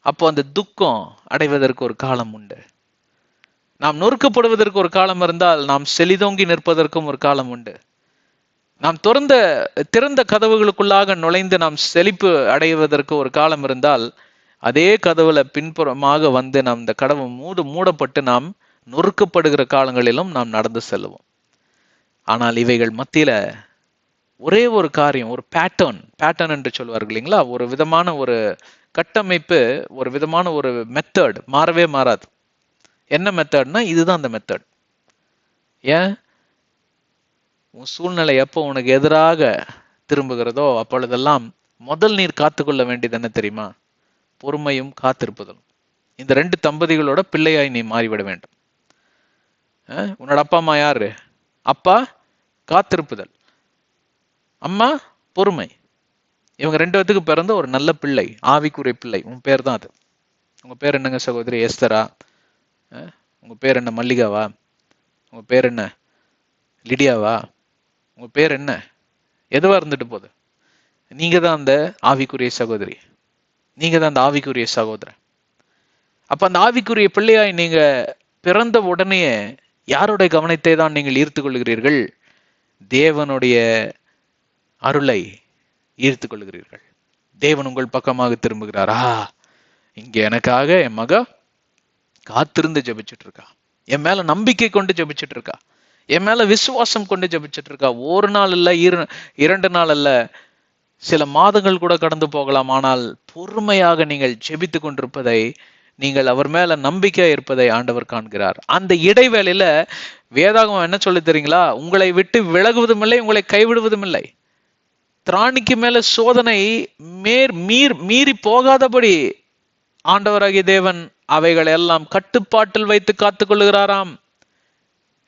அப்போ அந்த துக்கம் அடைவதற்கு ஒரு காலம் உண்டு. நாம் நொறுக்கப்படுவதற்கு ஒரு காலம் இருந்தால், நாம் செழிதோங்கி நிற்பதற்கும் ஒரு காலம் உண்டு. நாம் திறந்த கதவுகளுக்குள்ளாக நுழைந்து நாம் செழிப்பு அடைவதற்கு ஒரு காலம் இருந்தால், அதே கதவுல பின்புறமாக வந்து நாம் இந்த கதவு மூடப்பட்டு நாம் நொறுக்கப்படுகிற காலங்களிலும் நாம் நடந்து செல்லுவோம். ஆனால் இவைகள் மத்தியில ஒரே ஒரு காரியம், ஒரு பேட்டர்ன் என்று சொல்வார்கள் இல்லைங்களா? ஒரு விதமான ஒரு கட்டமைப்பு, ஒரு விதமான ஒரு மெத்தட் மாறவே மாறாது. என்ன மெத்தட்னா இதுதான் அந்த மெத்தட். ஏன்? உன் சூழ்நிலை எப்போ உனக்கு எதிராக திரும்புகிறதோ அப்பொழுதெல்லாம் முதல் நீர் காத்துக்கொள்ள வேண்டியது என்ன தெரியுமா? பொறுமையும் காத்திருப்பதும். இந்த 2 தம்பதிகளோட பிள்ளையாய் நீ மாறிவிட வேண்டும். உன்னோட அப்பா அம்மா யாரு? அப்பா காத்திருப்புதல், அம்மா பொறுமை. இவங்க 2 பேத்துக்கு பிறந்த ஒரு நல்ல பிள்ளை, ஆவிக்குரிய பிள்ளை. உன் பேர் தான் அது. உங்க பேர் என்னங்க சகோதரி? எஸ்தரா? உங்க பேர் என்ன? மல்லிகாவா? உங்க பேர் என்ன? லிடியாவா? உங்க பேர் என்ன? எதுவா இருந்துட்டு போகுது, நீங்க தான் அந்த ஆவிக்குரிய சகோதரி, நீங்க தான் அந்த ஆவிக்குரிய சகோதரன். அப்ப அந்த ஆவிக்குரிய பிள்ளையாய் நீங்க பிறந்த உடனே யாருடைய கவனத்தை தான் நீங்கள் ஈர்த்து கொள்கிறீர்கள்? தேவனுடைய அருளை ஈர்த்து கொள்கிறீர்கள். தேவன் உங்கள் பக்கமாக திரும்புகிறாரா? இங்க எனக்காக என் மக காத்திருந்து ஜபிச்சுட்டு இருக்கா, என் மேல நம்பிக்கை கொண்டு ஜபிச்சுட்டு இருக்கா, என் மேல விசுவாசம் கொண்டு ஜபிச்சுட்டு இருக்கா. ஒரு நாள் இல்ல, 2 நாள் அல்ல, சில மாதங்கள் கூட கடந்து போகலாம். ஆனால் பொறுமையாக நீங்கள் ஜெபித்து கொண்டிருப்பதை, நீங்கள் அவர் மேல நம்பிக்கையா இருப்பதை ஆண்டவர் காண்கிறார். அந்த இடைவேளையில வேதாகமம் என்ன சொல்லி தெரியுங்களா? உங்களை விட்டு விலகுவதும் இல்லை, உங்களை கைவிடுவதும் இல்லை. திராணிக்கு மேல சோதனை மீறி போகாதபடி ஆண்டவராகிய தேவன் அவைகளை எல்லாம் கட்டுப்பாட்டில் வைத்து காத்துக் கொள்ளுகிறாராம்.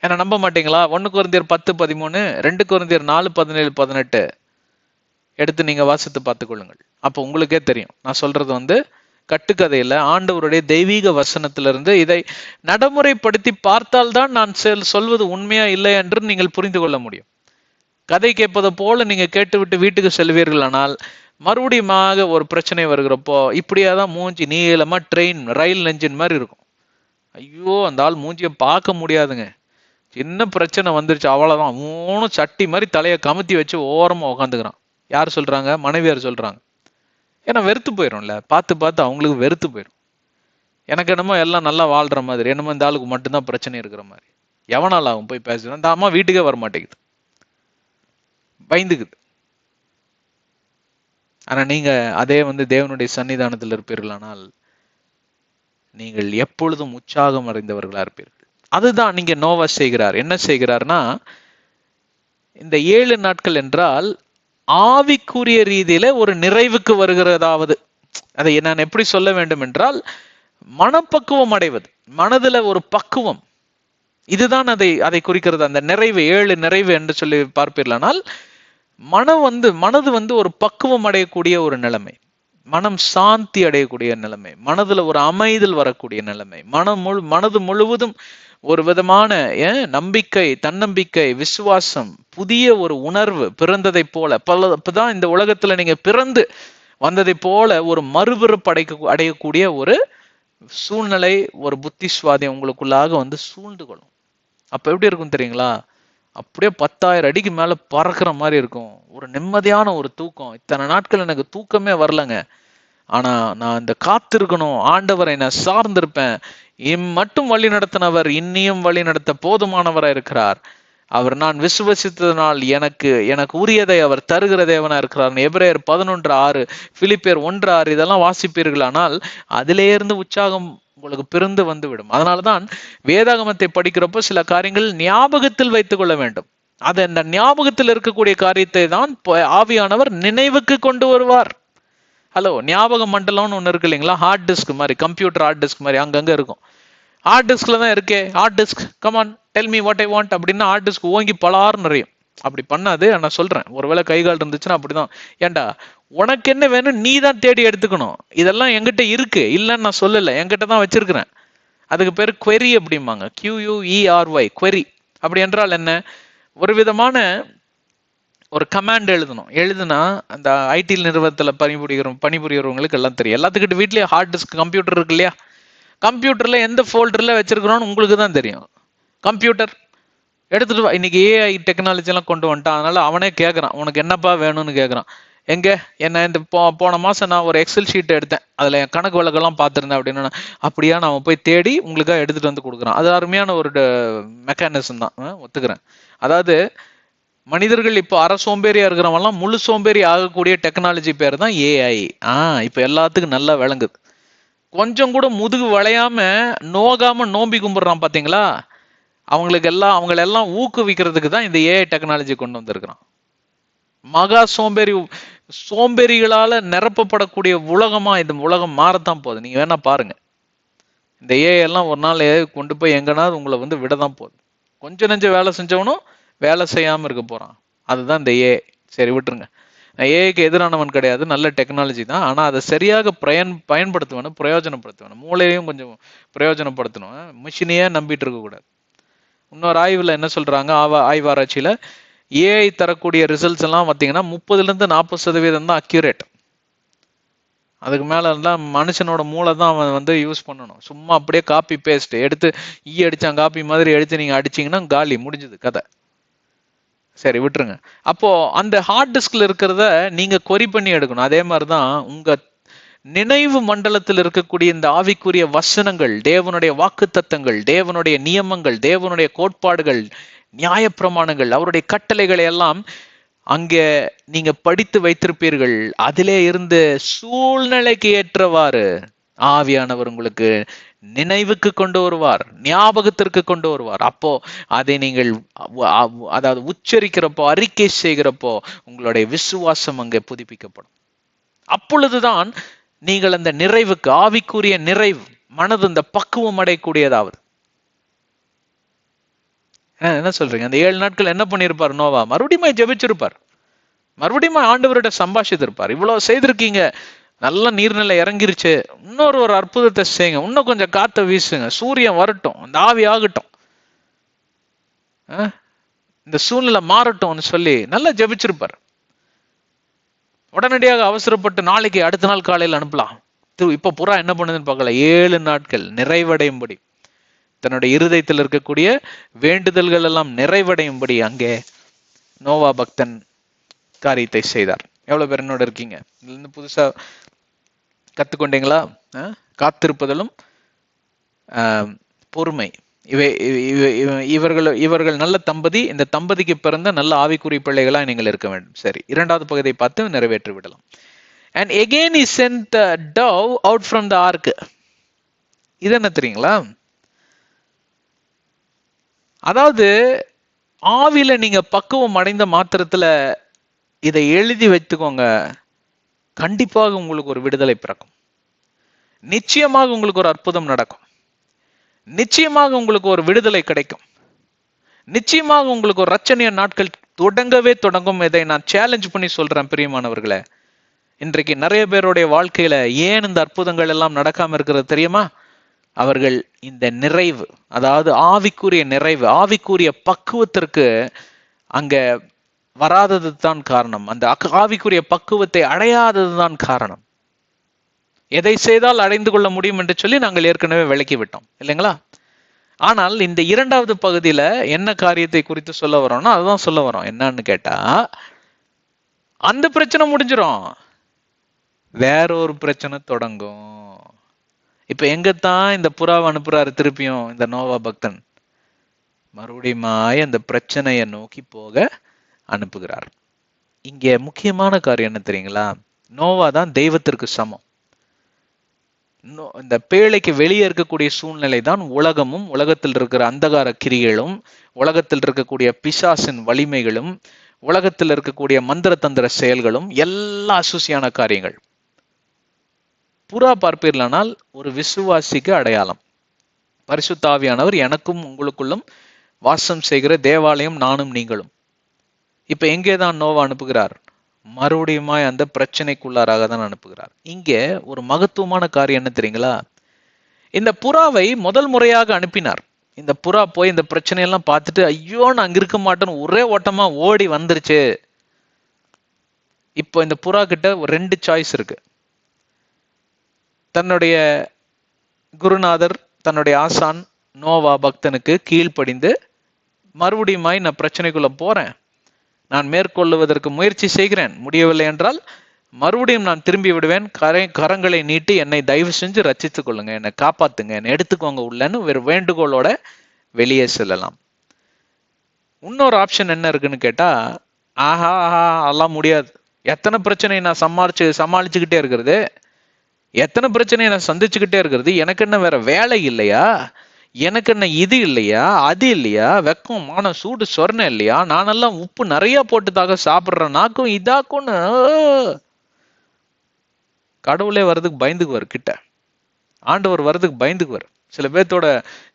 என்ன நம்ப மாட்டீங்களா? 1 கொரிந்தியர் 10:13, 2 கொரிந்தியர் 4:17-18 எடுத்து நீங்க வாசித்து பார்த்துக் கொள்ளுங்கள். அப்போ உங்களுக்கே தெரியும். நான் சொல்றது கட்டுக்கதையில ஆண்டவருடைய தெய்வீக வசனத்திலிருந்து இதை நடைமுறைப்படுத்தி பார்த்தால்தான் நான் சொல்வது உண்மையா இல்லை என்று நீங்கள் புரிந்து கொள்ள முடியும். கதை கேட்பதை போல நீங்க கேட்டுவிட்டு வீட்டுக்கு செல்வீர்கள், ஆனால் மறுபடியும் ஒரு பிரச்சனை வருகிறப்போ இப்படியாதான் மூஞ்சி நீளமா ரயில் என்ஜின் மாதிரி இருக்கும். ஐயோ, அந்த ஆள் மூஞ்சியை பார்க்க முடியாதுங்க. சின்ன பிரச்சனை வந்துருச்சு, அவ்வளவுதான், 3 சட்டி மாதிரி தலையை கமுத்தி வச்சு ஓரமா உக்காந்துக்கிறான். யார் சொல்றாங்க? மனைவியார் சொல்றாங்க. ஏன்னா வெறுத்து போயிடும்ல, பார்த்து அவங்களுக்கு வெறுத்து போயிடும். எனக்கு என்னமோ எல்லாம் நல்லா வாழ்ற மாதிரி, என்னமோ இந்த ஆளுக்கு மட்டும்தான் பிரச்சனை இருக்கிற மாதிரி. எவனால் ஆகும் போய் பேசுறேன், இந்த அம்மா வீட்டுக்கே வர மாட்டேங்குது, பயந்துக்குது. ஆனா நீங்க அதே தேவனுடைய சன்னிதானத்தில் இருப்பீர்களானால் நீங்கள் எப்பொழுதும் உற்சாகம் அடைந்தவர்களா இருப்பீர்கள். அதுதான் நீங்க நோவா செய்கிறார். என்ன செய்கிறார்னா, இந்த 7 நாட்கள் என்றால் ஆவிக்குரிய ரீதியில ஒரு நிறைவுக்கு வருகிறதாவது. அதை நான் எப்படி சொல்ல வேண்டும் என்றால், மனப்பக்குவம் அடைவது, மனதுல ஒரு பக்குவம், இதுதான் அதை குறிக்கிறது. அந்த நிறைவு, 7 நிறைவு என்று சொல்லி பார்ப்பீர்களானால், மனது ஒரு பக்குவம் அடையக்கூடிய ஒரு நிலைமை, மனம் சாந்தி அடையக்கூடிய நிலைமை, மனதுல ஒரு அமைதல் வரக்கூடிய நிலைமை, மனது முழுவதும் ஒரு விதமான நம்பிக்கை, தன்னம்பிக்கை, விசுவாசம், புதிய ஒரு உணர்வு பிறந்ததை போல. இப்பதான் இந்த உலகத்துல நீங்க பிறந்து வந்ததை போல ஒரு மறுபிறப்பு அடையக்கூடிய ஒரு சூழ்நிலை, ஒரு புத்தி சுவாதியம் உங்களுக்குள்ளாக சூழ்ந்து கொள்ளும். அப்ப எப்படி இருக்கும் தெரியுங்களா? அப்படியே 10,000 அடிக்கு மேல பறக்கிற மாதிரி இருக்கும். ஒரு நிம்மதியான ஒரு தூக்கம். இத்தனை நாட்கள் எனக்கு தூக்கமே வரலங்க. ஆனா நான் இந்த காத்திருக்கணும், ஆண்டவரை நான் சார்ந்திருப்பேன், மட்டும் வழி நடத்தினவர் இன்னியும் வழி நடத்த போதுமானவராக இருக்கிறார். அவர் நான் விசுவசித்ததனால் எனக்கு உரியதை அவர் தருகிற தேவனா இருக்கிறார். எபிரேயர் 11:6, பிலிப்பியர் 1:6 இதெல்லாம் வாசிப்பீர்களானால் அதிலே இருந்து உற்சாகம் உங்களுக்கு பிறந்து வந்துவிடும். அதனாலதான் வேதாகமத்தை படிக்கிறப்போ சில காரியங்கள் ஞாபகத்தில் வைத்துக் கொள்ள வேண்டும். அது அந்த ஞாபகத்தில் இருக்கக்கூடிய காரியத்தை தான் ஆவியானவர் நினைவுக்கு கொண்டு வருவார். ஹலோ, ஞாபக மண்டலம்னு ஒன்று இருக்கு இல்லைங்களா? ஹார்ட் டிஸ்க் மாதிரி, கம்ப்யூட்டர் ஹார்ட் டிஸ்க் மாதிரி அங்கங்க இருக்கும். ஹார்ட் டிஸ்க்ல தான் இருக்கே, hard disk come on tell me what I want அப்படின்னா ஹார்ட் டிஸ்க் ஓங்கி பலாறு நிறையும். அப்படி பண்ணாது. நான் சொல்றேன், ஒருவேளை கைகால் இருந்துச்சுன்னா அப்படிதான். ஏண்டா, உனக்கு என்ன வேணும் நீ தான் தேடி எடுத்துக்கணும். இதெல்லாம் என்கிட்ட இருக்கு, இல்லைன்னு நான் சொல்லலை, என்கிட்ட தான் வச்சிருக்கிறேன். அதுக்கு பேர் query அப்படிம்பாங்க, QUERY, query. அப்படி என்றால் என்ன? ஒரு விதமான ஒரு கமாண்ட் எழுதுனா அந்த ஐடி நிறுவனத்துல பணிபுரியறவங்களுக்கு எல்லாம் தெரியும். எல்லாத்துக்கிட்ட வீட்லயே ஹார்ட் டிஸ்க், கம்ப்யூட்டர் இருக்கு இல்லையா? கம்ப்யூட்டர்ல எந்த ஃபோல்டர்ல வச்சிருக்கிறோம்னு உங்களுக்கு தான் தெரியும். கம்ப்யூட்டர் எடுத்துட்டு வா. இன்னைக்கு ஏஐ டெக்னாலஜி எல்லாம் கொண்டு வந்துட்டான். அதனால அவனே கேட்கறான், உனக்கு என்னப்பா வேணும்னு கேட்கறான். என்ன இந்த போன மாசம் நான் ஒரு எக்ஸல் ஷீட் எடுத்தேன், அதுல என் கணக்கு வழக்கெல்லாம் பார்த்துருந்தேன் அப்படின்னு. அப்படியா? நான் போய் தேடி உங்களுக்காக எடுத்துட்டு வந்து கொடுக்குறான். அது அருமையான ஒரு மெக்கானிசம் தான், ஒத்துக்கிறேன். அதாவது மனிதர்கள் இப்போ அரை சோம்பேறியா இருக்கிறவங்கலாம் முழு சோம்பேறி ஆகக்கூடிய டெக்னாலஜி பேர் தான் ஏஐ. இப்ப எல்லாத்துக்கும் நல்லா விளங்குது. கொஞ்சம் கூட முதுகு வளையாம நோகாம நோம்பி கும்பிடுறான் பாத்தீங்களா? அவங்களெல்லாம் ஊக்குவிக்கிறதுக்கு தான் இந்த ஏஐ டெக்னாலஜி கொண்டு வந்திருக்கிறான். மகா சோம்பேறிகளால நிரப்பப்படக்கூடிய உலகமா இந்த உலகம் மாறத்தான் போகுது. நீங்க வேணா பாருங்க. இந்த ஏஐ எல்லாம் ஒரு நாள் கொண்டு போய் எங்கனாவது உங்களை வந்து விடதான் போகுது. கொஞ்சம் நெஞ்ச வேலை செஞ்சவனும் வேலை செய்யாம இருக்க போறான். அதுதான் இந்த ஏஐ. சரி, விட்டுருங்க. ஏஐக்கு எதிரானவன் கிடையாது, நல்ல டெக்னாலஜி தான். ஆனா அதை சரியாக பயன்படுத்துவனும், பிரயோஜனப்படுத்துவனும், மூளையையும் கொஞ்சம் பிரயோஜனப்படுத்தணும். மிஷினையே நம்பிட்டு இருக்க கூடாது. இன்னொரு ஆய்வுல என்ன சொல்றாங்க, ஆய்வாராய்ச்சியில ஏஐ தரக்கூடிய ரிசல்ட்ஸ் எல்லாம் பார்த்தீங்கன்னா 30% தான் அக்யூரேட். அதுக்கு மேல இருந்தா மனுஷனோட மூளை தான் அவன் வந்து யூஸ் பண்ணணும். சும்மா அப்படியே காப்பி பேஸ்ட் எடுத்து அடிச்சான் காப்பி மாதிரி எடுத்து நீங்க அடிச்சீங்கன்னா காலி, முடிஞ்சது கதை. சரி, விட்டுருங்க. அப்போ அந்த ஹார்ட் டிஸ்க்ல இருக்கிறத நீங்க கொரி பண்ணி எடுக்கணும். அதே மாதிரிதான் உங்க நினைவு மண்டலத்தில் இருக்கக்கூடிய இந்த ஆவிக்குரிய வசனங்கள், தேவனுடைய வாக்குத்தத்தங்கள், தேவனுடைய நியமங்கள், தேவனுடைய கோட்பாடுகள், நியாயப்பிரமாணங்கள், அவருடைய கட்டளைகளை எல்லாம் அங்கே நீங்க படித்து வைத்திருப்பீர்கள். அதிலே இருந்து சூழ்நிலைக்கு ஏற்றவாறு ஆவியானவர் உங்களுக்கு நினைவுக்கு கொண்டு வருவார், ஞாபகத்திற்கு கொண்டு வருவார். அப்போ அதை நீங்கள் அதாவது உச்சரிக்கிறப்போ, அறிக்கை செய்கிறப்போ உங்களுடைய விசுவாசம் அங்கே புதுப்பிக்கப்படும். அப்பொழுதுதான் நீங்கள் அந்த நிறைவுக்கு, ஆவிக்குரிய நிறைவு, மனது இந்த பக்குவம் அடையக்கூடியதாவது. என்ன சொல்றீங்க? அந்த 7 நாட்கள் என்ன பண்ணிருப்பார் நோவா? மறுபடியும் ஜெபிச்சிருப்பார், மறுபடியும் ஆண்டவர்கிட்ட சம்பாஷித்திருப்பார். இவ்வளவு செய்திருக்கீங்க, நல்ல நீர்நிலை இறங்கிருச்சு, இன்னொரு ஒரு அற்புதத்தை செய்யுங்க, இன்னும் கொஞ்சம் காத்த வீசுங்க, சூரியன் வரட்டும், அந்த ஆவி ஆகட்டும், இந்த சூழ்நிலை மாறட்டும்னு சொல்லி நல்லா ஜெபிச்சிருப்பார். உடனடியாக அவசரப்பட்டு நாளைக்கு அடுத்த நாள் காலையில் அனுப்பலாம். இப்ப புறா என்ன பண்ணுதுன்னு பார்க்கல. 7 நாட்கள் நிறைவடையும்படி, தன்னுடைய இருதயத்தில் இருக்கக்கூடிய வேண்டுதல்கள் எல்லாம் நிறைவடையும்படி அங்கே நோவா பக்தன் காரியத்தை செய்தார். எவ்வளவு பேர் என்னோட இருக்கீங்க? இதுல இருந்து புதுசா கத்துக்கொண்டீங்களா? காத்திருப்பதிலும் பொறுமை, இவர்கள் நல்ல தம்பதி. இந்த தம்பதிக்கு பிறந்த நல்ல ஆவிக்குரிய பிள்ளைகளா நீங்கள் இருக்க வேண்டும். சரி, 2வது பகுதியை பார்த்து நிறைவேற்றி விடலாம். And again he sent the dove out from the ark. இது என்ன தெரியுங்களா? அதாவது ஆவில நீங்க பக்குவம் அடைந்த மாத்திரத்துல இதை எழுதி வைத்துக்கோங்க, கண்டிப்பாக உங்களுக்கு ஒரு விடுதலை பிறக்கும். நிச்சயமாக உங்களுக்கு ஒரு அற்புதம் நடக்கும். நிச்சயமாக உங்களுக்கு ஒரு விடுதலை கிடைக்கும். நிச்சயமாக உங்களுக்கு ஒரு ரட்சணிய நாட்கள் தொடங்கவே தொடங்கும். இதை நான் சேலஞ்ச் பண்ணி சொல்றேன் பிரியமானவர்களே. இன்றைக்கு நிறைய பேருடைய வாழ்க்கையில ஏன் இந்த அற்புதங்கள் எல்லாம் நடக்காம இருக்கிறது தெரியுமா? அவர்கள் இந்த நிறைவு, அதாவது ஆவிக்குரிய நிறைவு, ஆவிக்குரிய பக்குவத்திற்கு அங்க வராதது தான் காரணம். அந்த ஆவிக்குரிய பக்குவத்தை அடையாதது தான் காரணம். எதை செய்தால் அடைந்து கொள்ள முடியும் என்று சொல்லி நாங்கள் ஏற்கனவே விளக்கி விட்டோம் இல்லைங்களா? ஆனால் இந்த 2வது பகுதியில என்ன காரியத்தை குறித்து சொல்ல வரோம்னா அதுதான் சொல்ல வரோம். என்னன்னு கேட்டா, அந்த பிரச்சனை முடிஞ்சிடும், வேற ஒரு பிரச்சனை தொடங்கும். இப்ப எங்கத்தான் இந்த புறாவை அனுப்புறாரு திருப்பியும் இந்த நோவா பக்தன்? மறுபடியும் அந்த பிரச்சனையை நோக்கி போக அனுப்புகிறார். இங்க முக்கியமான காரியம் என்ன தெரியுங்களா? நோவா தான் தெய்வத்திற்கு சமம். இந்த பேழைக்கு வெளியே இருக்கக்கூடிய சூழ்நிலை தான் உலகமும், உலகத்தில் இருக்கிற அந்தகார கிரிகளும், உலகத்தில் இருக்கக்கூடிய பிசாசின் வலிமைகளும், உலகத்தில் இருக்கக்கூடிய மந்திர தந்திர செயல்களும் எல்லாம் அசூசியான காரியங்கள். புறா பார்ப்பீர்களானால் ஒரு விசுவாசிக்கு அடையாளம். பரிசுத்த ஆவியானவர் எனக்கும் உங்களுக்குள்ளும் வாசம் செய்கிற தேவாலயம் நானும் நீங்களும். இப்ப எங்கேதான் நோவா அனுப்புகிறார்? மறுபடியும் அந்த பிரச்சனைக்குள்ளாராக தான் அனுப்புகிறார். இங்கே ஒரு மகத்துவமான காரியம் என்ன தெரியுங்களா? இந்த புறாவை முதல் முறையாக அனுப்பினார். இந்த புறா போய் இந்த பிரச்சனையெல்லாம் பார்த்துட்டு ஐயோ நான் அங்க இருக்க மாட்டேன்னு ஒரே ஓட்டமா ஓடி வந்துருச்சு. இப்போ இந்த புறா கிட்ட 2 சாய்ஸ் இருக்கு. தன்னுடைய குருநாதர், தன்னுடைய ஆசான் நோவா பக்தனுக்கு கீழ்ப்படிந்து மறுபடியும் நான் பிரச்சனைக்குள்ள போறேன், நான் மேற்கொள்ளுவதற்கு முயற்சி செய்கிறேன், முடியவில்லை என்றால் மறுபடியும் நான் திரும்பி விடுவேன், கரங்களை நீட்டி என்னை தயவு செஞ்சு ரட்சித்துக் கொள்ளுங்க, என்னை காப்பாத்துங்க, என்னை எடுத்துக்கோங்க உள்ளன்னு ஒரு வேண்டுகோளோட வெளியே செல்லலாம். இன்னொரு ஆப்ஷன் என்ன இருக்குன்னு கேட்டா, ஆஹா அதெல்லாம் முடியாது, எத்தனை பிரச்சனை நான் சமாளிச்சுக்கிட்டே இருக்கிறது, எத்தனை பிரச்சனையை நான் சந்திச்சுக்கிட்டே இருக்கிறது, எனக்கு என்ன வேற வேலை இல்லையா, எனக்கு என்ன இது இல்லையா, அது இல்லையா, வெக்கம் மானம் சூடு சொர்ணம் இல்லையா, நானெல்லாம் உப்பு நிறைய போட்டுதாக சாப்பிடுறேன், நாக்கும் இதாக்கும்னு கடவுளே வர்றதுக்கு பயந்துக்குவார் கிட்ட, ஆண்டவர் வர்றதுக்கு பயந்துக்குவார். சில பேர்த்தோட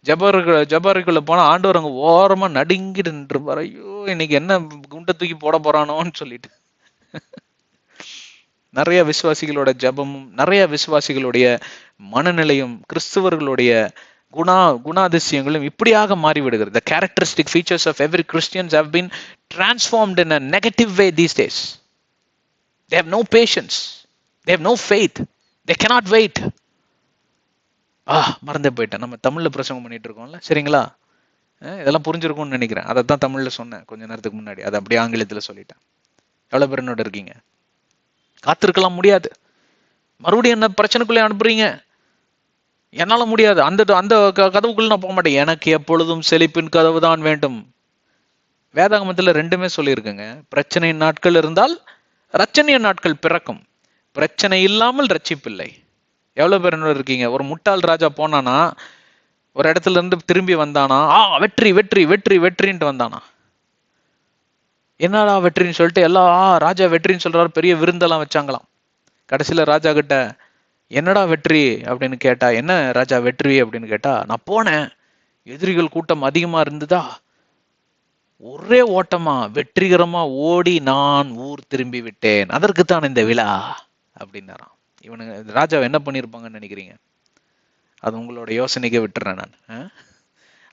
ஜபருக்குள்ள போனா ஆண்டவர் அங்க ஓரமா நடுங்கிட்டு நின்றுப்பாரு, ஐயோ இன்னைக்கு என்ன குண்டை தூக்கி போட போறானோன்னு சொல்லிட்டு. நிறைய விசுவாசிகளோட ஜபமும் நிறைய விசுவாசிகளுடைய மனநிலையும் கிறிஸ்தவர்களுடைய குணாதிசயங்களும் இப்படியாக மாறிவிடுகிறது. The characteristic features of every Christians have been transformed in a negative way these days. They have no patience. They have no faith. They cannot wait. மறந்தே போயிட்டேன், நம்ம தமிழ்ல பிரசங்கம் பண்ணிட்டு இருக்கோம்ல, சரிங்களா? இதெல்லாம் புரிஞ்சிருக்கும்னு நினைக்கிறேன். அதை தான் தமிழ்ல சொன்னேன் கொஞ்ச நேரத்துக்கு முன்னாடி, அதை அப்படியே ஆங்கிலத்துல சொல்லிட்டேன். எவ்வளவு பேர் என்னோட இருக்கீங்க? காத்திருக்கலாம் முடியாது, மறுபடியும் என்ன பிரச்சனைக்குள்ளே அனுப்புறீங்க, என்னால முடியாது, அந்த அந்த கதவுக்குள்ள நான் போக மாட்டேன், எனக்கு எப்பொழுதும் செழிப்பின் கதவு தான் வேண்டும். வேதாகமத்துல ரெண்டுமே சொல்லியிருக்குங்க. பிரச்சனையின் நாட்கள் இருந்தால் ரட்சணிய நாட்கள் பிறக்கும், பிரச்சனை இல்லாமல் ரட்சிப்பில்லை. எவ்வளவு பேர் என்னோட இருக்கீங்க? ஒரு முட்டாள் ராஜா போனானா, ஒரு இடத்துல இருந்து திரும்பி வந்தானா, வெற்றி வெற்றி வெற்றி வெற்றின்ட்டு வந்தானா, என்னடா வெற்றின்னு சொல்லிட்டு எல்லா ராஜா வெற்றின்னு சொல்றாரு, பெரிய விருந்தெல்லாம் வச்சாங்களாம். கடைசியில ராஜா கிட்ட என்னடா வெற்றி அப்படின்னு கேட்டா, என்ன ராஜா வெற்றி அப்படின்னு கேட்டா, நான் போனேன், எதிரிகள் கூட்டம் அதிகமா இருந்ததா, ஒரே ஓட்டமா வெற்றிகரமா ஓடி நான் ஊர் திரும்பி விட்டேன், அதற்குத்தான் இந்த விழா அப்படின்னாராம். இவனுங்க ராஜாவை என்ன பண்ணிருப்பாங்கன்னு நினைக்கிறீங்க? அது உங்களோட யோசனைக்கே விட்டுறேன் நான்.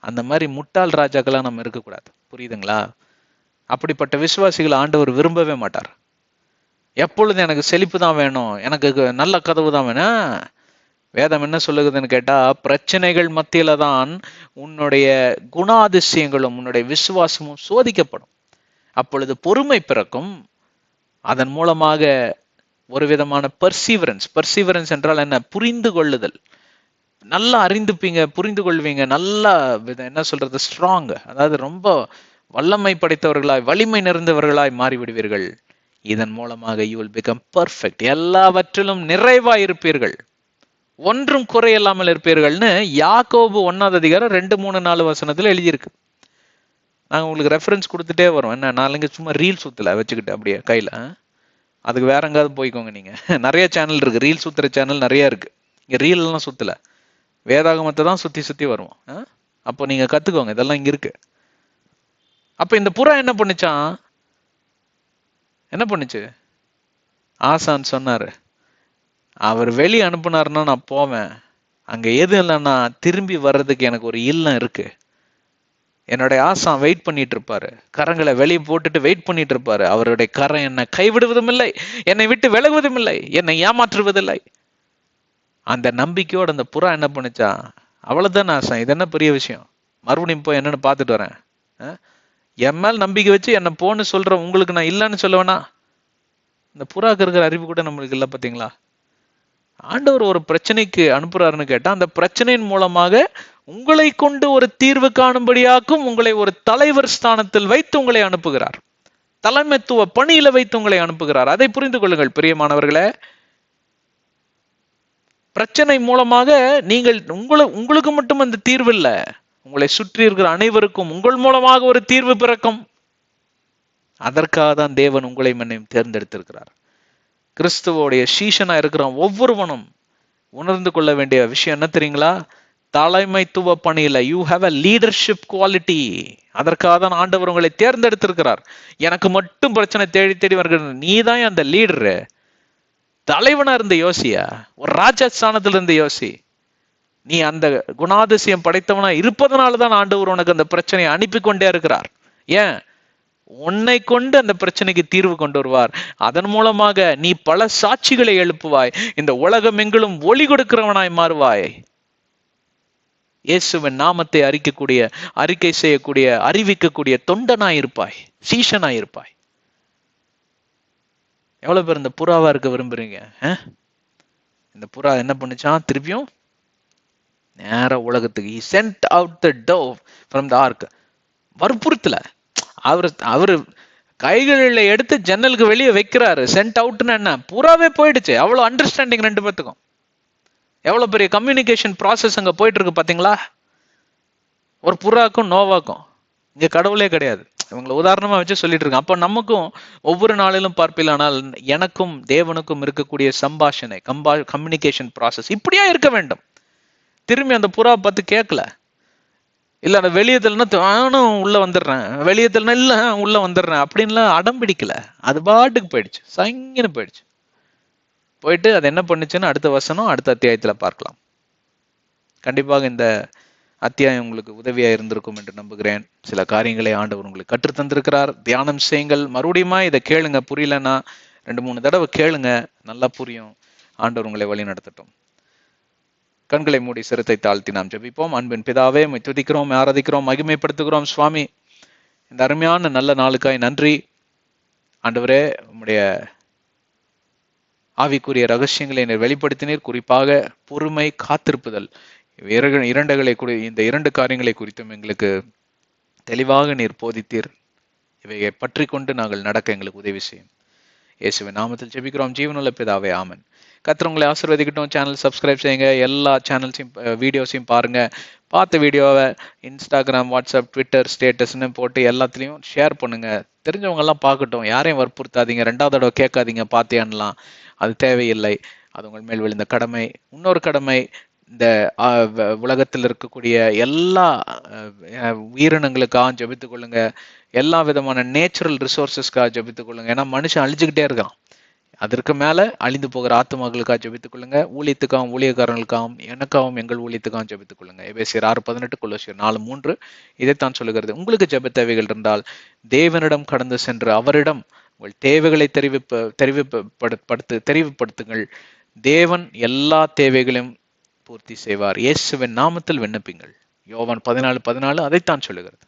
அந்த மாதிரி முட்டாள் ராஜாக்கெல்லாம் நம்ம இருக்கக்கூடாது, புரியுதுங்களா? அப்படிப்பட்ட விசுவாசிகளை ஆண்டவர் விரும்பவே மாட்டார். எப்பொழுது எனக்கு செழிப்பு தான் வேணும், எனக்கு நல்ல கதவு தான் வேணும். வேதம் என்ன சொல்லுகுதுன்னு கேட்டா, பிரச்சனைகள் மத்தியில தான் உன்னுடைய குணாதிசயங்களும் உன்னுடைய விசுவாசமும் சோதிக்கப்படும். அப்பொழுது பொறுமை பிறக்கும், அதன் மூலமாக ஒரு விதமான பர்சீவரன்ஸ் என்றால் என்ன? புரிந்து கொள்ளுதல். நல்லா அறிந்துப்பீங்க, புரிந்து கொள்வீங்க, நல்லா என்ன சொல்றது, ஸ்ட்ராங், அதாவது ரொம்ப வல்லமை படைத்தவர்களாய் வலிமை நிறைந்தவர்களாய் மாறிவிடுவீர்கள். இதன் மூலமாக you will become perfect, எல்லாவற்றிலும் நிறைவாய் இருப்பீர்கள், ஒன்றும் குறையில்லாமல் இருப்பீர்கள்னு யாக்கோபு 1:2-3-4 எழுதியிருக்கு. நாங்க உங்களுக்கு ரெஃபரன்ஸ் கொடுத்துட்டே வரோம். என்ன நாளைக்கு சும்மா ரீல் சுத்தல வச்சுக்கிட்டு அப்படியே கையில, அதுக்கு வேற எங்காவது போய்க்கோங்க. நீங்க நிறைய சேனல் இருக்கு, ரீல் சுத்துற சேனல் நிறைய இருக்கு. இங்க ரீல் எல்லாம் சுத்தல, வேதாகமத்தை தான் சுத்தி சுத்தி வருவோம். அப்போ நீங்க கத்துக்கோங்க, இதெல்லாம் இங்க இருக்கு. அப்ப இந்த புறா என்ன பண்ணுச்சான்? என்ன பண்ணுச்சு? ஆசான் சொன்னாரு, அவர் வெளியே அனுப்புனாருன்னா நான் போவேன், அங்க எது இல்லைன்னா திரும்பி வர்றதுக்கு எனக்கு ஒரு இல்லம் இருக்கு. என்னுடைய ஆசான் வெயிட் பண்ணிட்டு இருப்பாரு, கரங்களை வெளியே போட்டுட்டு வெயிட் பண்ணிட்டு இருப்பாரு. அவருடைய கரம் என்னை கைவிடுவதும் இல்லை, என்னை விட்டு விலகுவதும் இல்லை, என்னை ஏமாற்றுவதில்லை. அந்த நம்பிக்கையோட அந்த புறா என்ன பண்ணுச்சா, அவ்வளவுதான் ஆசான், இது என்ன பெரிய விஷயம், மறுபடியும் போய் என்னன்னு பார்த்துட்டு வரேன், என் மேல் நம்பிக்கை வச்சு என்ன போன்னு சொல்ற உங்களுக்கு நான் இல்லைன்னு சொல்லுவேனா? இந்த புறாக்கு இருக்கிற அறிவு கூட நம்மளுக்கு இல்லை. பார்த்தீங்களா? ஆண்டவர் ஒரு பிரச்சனைக்கு அனுப்புறாருன்னு கேட்டா, அந்த பிரச்சனையின் மூலமாக உங்களை கொண்டு ஒரு தீர்வு காணும்படியாக்கும் உங்களை ஒரு தலைவர் ஸ்தானத்தில் வைத்து உங்களை அனுப்புகிறார், தலைமைத்துவ பணியில வைத்து உங்களை அனுப்புகிறார். அதை புரிந்து கொள்ளுங்கள் பிரியமானவர்களே. பிரச்சனை மூலமாக நீங்கள் உங்களுக்கு மட்டும் அந்த தீர்வு இல்லை, உங்களை சுற்றி இருக்கிற அனைவருக்கும் உங்கள் மூலமாக ஒரு தீர்வு பிறக்கும். அதற்காக தான் தேவன் உங்களை மன்னையும் தேர்ந்தெடுத்திருக்கிறார். கிறிஸ்துவோடைய சீஷனா இருக்கிற ஒவ்வொருவனும் உணர்ந்து கொள்ள வேண்டிய விஷயம் என்ன தெரியுங்களா? தலைமைத்துவ பணியில you have a leadership quality. அதற்காக தான் ஆண்டவர் உங்களை தேர்ந்தெடுத்திருக்கிறார். எனக்கு மட்டும் பிரச்சனை தேடி தேடி வருகிறது, நீ தான் அந்த லீடரு. தலைவனா இருந்த யோசியா, ஒரு ராஜஸ்தானத்துல இருந்து யோசி. நீ அந்த குணாதிசயம் படைத்தவனா இருப்பதனாலதான் ஆண்டவர் உனக்கு அந்த பிரச்சனையை அனுப்பி கொண்டே இருக்கிறார். ஏன்? உன்னை கொண்டு அந்த பிரச்சனைக்கு தீர்வு கொண்டு வருவார். அதன் மூலமாக நீ பல சாட்சிகளை எழுப்புவாய், இந்த உலகம் எங்கிலும் ஒளி கொடுக்கிறவனாய் மாறுவாய். இயேசுவின் நாமத்தை அறிக்கை செய்யக்கூடிய அறிவிக்கக்கூடிய தொண்டனாய் இருப்பாய், சீஷனாய் இருப்பாய். எவ்வளவு பேர் இந்த புறாவா இருக்க விரும்புறீங்க? இந்த புறா என்ன பண்ணுச்சான்? திருப்பியும் நேர உலகத்துக்கு he sent out the dove from the ark. வற்புறுத்தல, அவரு கைகளில் எடுத்து ஜன்னலுக்கு வெளியே வைக்கிறாரு. சென்ட் அவுட்னா என்ன? புறாவே போயிடுச்சு. அவ்வளவு அண்டர்ஸ்டாண்டிங் ரெண்டு பேத்துக்கும். எவ்வளவு பெரிய கம்யூனிகேஷன் ப்ராசஸ் அங்க போயிட்டு இருக்கு பாத்தீங்களா? ஒரு புறாக்கும் நோவாக்கும் இங்க கடவுளே கிடையாது. இவங்களை உதாரணமா வச்சு சொல்லிட்டு இருக்கேன். அப்ப நமக்கும் ஒவ்வொரு நாளிலும் பார்ப்பிலானால் எனக்கும் தேவனுக்கும் இருக்கக்கூடிய சம்பாஷணை கம்யூனிகேஷன் ப்ராசஸ் இப்படியா இருக்க வேண்டும். திரும்பி அந்த புறா பார்த்து கேட்கல, இல்ல அந்த வெளியத்துலன்னா நானும் உள்ள வந்துடுறேன், வெளியத்துலன்னா இல்ல உள்ள வந்துடுறேன் அப்படின்லாம் அடம் பிடிக்கல. அது பாட்டுக்கு போயிடுச்சு, சங்கின்னு போயிடுச்சு. போயிட்டு அது என்ன பண்ணுச்சுன்னு அடுத்த வசனம் அடுத்த அத்தியாயத்துல பார்க்கலாம். கண்டிப்பாக இந்த அத்தியாயம் உங்களுக்கு உதவியா இருந்திருக்கும் என்று நம்புகிறேன். சில காரியங்களை ஆண்டவர் உங்களுக்கு கற்று தந்திருக்கிறார். தியானம் செய்யுங்கள். மறுபடியுமா இதை கேளுங்க. புரியலன்னா 2-3 தடவை கேளுங்க, நல்லா புரியும். ஆண்டவர் உங்களை வழி நடத்தட்டும். கண்களை மூடி சிரத்தை தாழ்த்தி நாம் ஜெபிப்போம். அன்பின் பிதாவே, உம்மை துதிக்கிறோம், ஆராதிக்கிறோம், மகிமைப்படுத்துகிறோம். சுவாமி, இந்த அருமையான நல்ல நாளுக்காய் நன்றி. ஆண்டவரே, உம்முடைய ஆவிக்குரிய ரகசியங்களை நீர் வெளிப்படுத்தினீர். குறிப்பாக பொறுமை, காத்திருப்புதல், இந்த 2 காரியங்களை குறித்தும் எங்களுக்கு தெளிவாக நீர் போதித்தீர். இவையை பற்றி கொண்டு நாங்கள் நடக்க எங்களுக்கு உதவி செய்யும். இயேசுவின் நாமத்தில் ஜெபிக்கிறோம் ஜீவனுள்ள பிதாவே, ஆமென். கர்த்தர் உங்களை ஆசீர்வதிக்கட்டும். சேனல் சப்ஸ்கிரைப் செய்யுங்க. எல்லா சேனல்ஸையும் வீடியோஸையும் பாருங்க. பார்த்த வீடியோவை இன்ஸ்டாகிராம், வாட்ஸ்அப், ட்விட்டர் ஸ்டேட்டஸ்ன்னு போட்டு எல்லாத்துலேயும் ஷேர் பண்ணுங்க. தெரிஞ்சவங்க எல்லாம் பார்க்கட்டும். யாரையும் வற்புறுத்தாதீங்க. 2வது தடவை கேட்காதீங்க பார்த்தியான்லாம். அது தேவையில்லை. அது உங்கள் மேல் விழுந்த கடமை. இன்னொரு கடமை, இந்த உலகத்தில் இருக்கக்கூடிய எல்லா உயிரினங்களுக்காக ஜெபித்துக் கொள்ளுங்க. எல்லா விதமான நேச்சுரல் ரிசோர்சஸ்க்காக ஜெபித்துக் கொள்ளுங்க. ஏன்னா மனுஷன் அழிஞ்சுக்கிட்டே இருக்கான். அதற்கு மேல அழிந்து போகிற ஆத்துமாக்களுக்காக ஜெபித்துக் கொள்ளுங்க. ஊழியத்துக்காகவும் ஊழியக்காரர்களுக்காகவும் எனக்காகவும் எங்கள் ஊழியத்துக்காகவும் ஜெபித்துக் கொள்ளுங்க. எபேசியர் 6:18, கொலோசியர் 4:3 இதைத்தான் சொல்லுகிறது. உங்களுக்கு ஜெப தேவைகள் இருந்தால் தேவனிடம் கடந்து சென்று அவரிடம் உங்கள் தேவைகளை தெரிவுபடுத்துங்கள். தேவன் எல்லா தேவைகளையும் பூர்த்தி செய்வார். இயேசுவின் நாமத்தில் விண்ணப்பிங்கள். யோவான் 14:14 அதைத்தான் சொல்லுகிறது.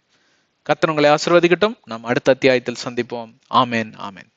கர்த்தர் உங்களை ஆசீர்வதிக்கட்டும். நாம் அடுத்த அத்தியாயத்தில் சந்திப்போம். ஆமென், ஆமென்.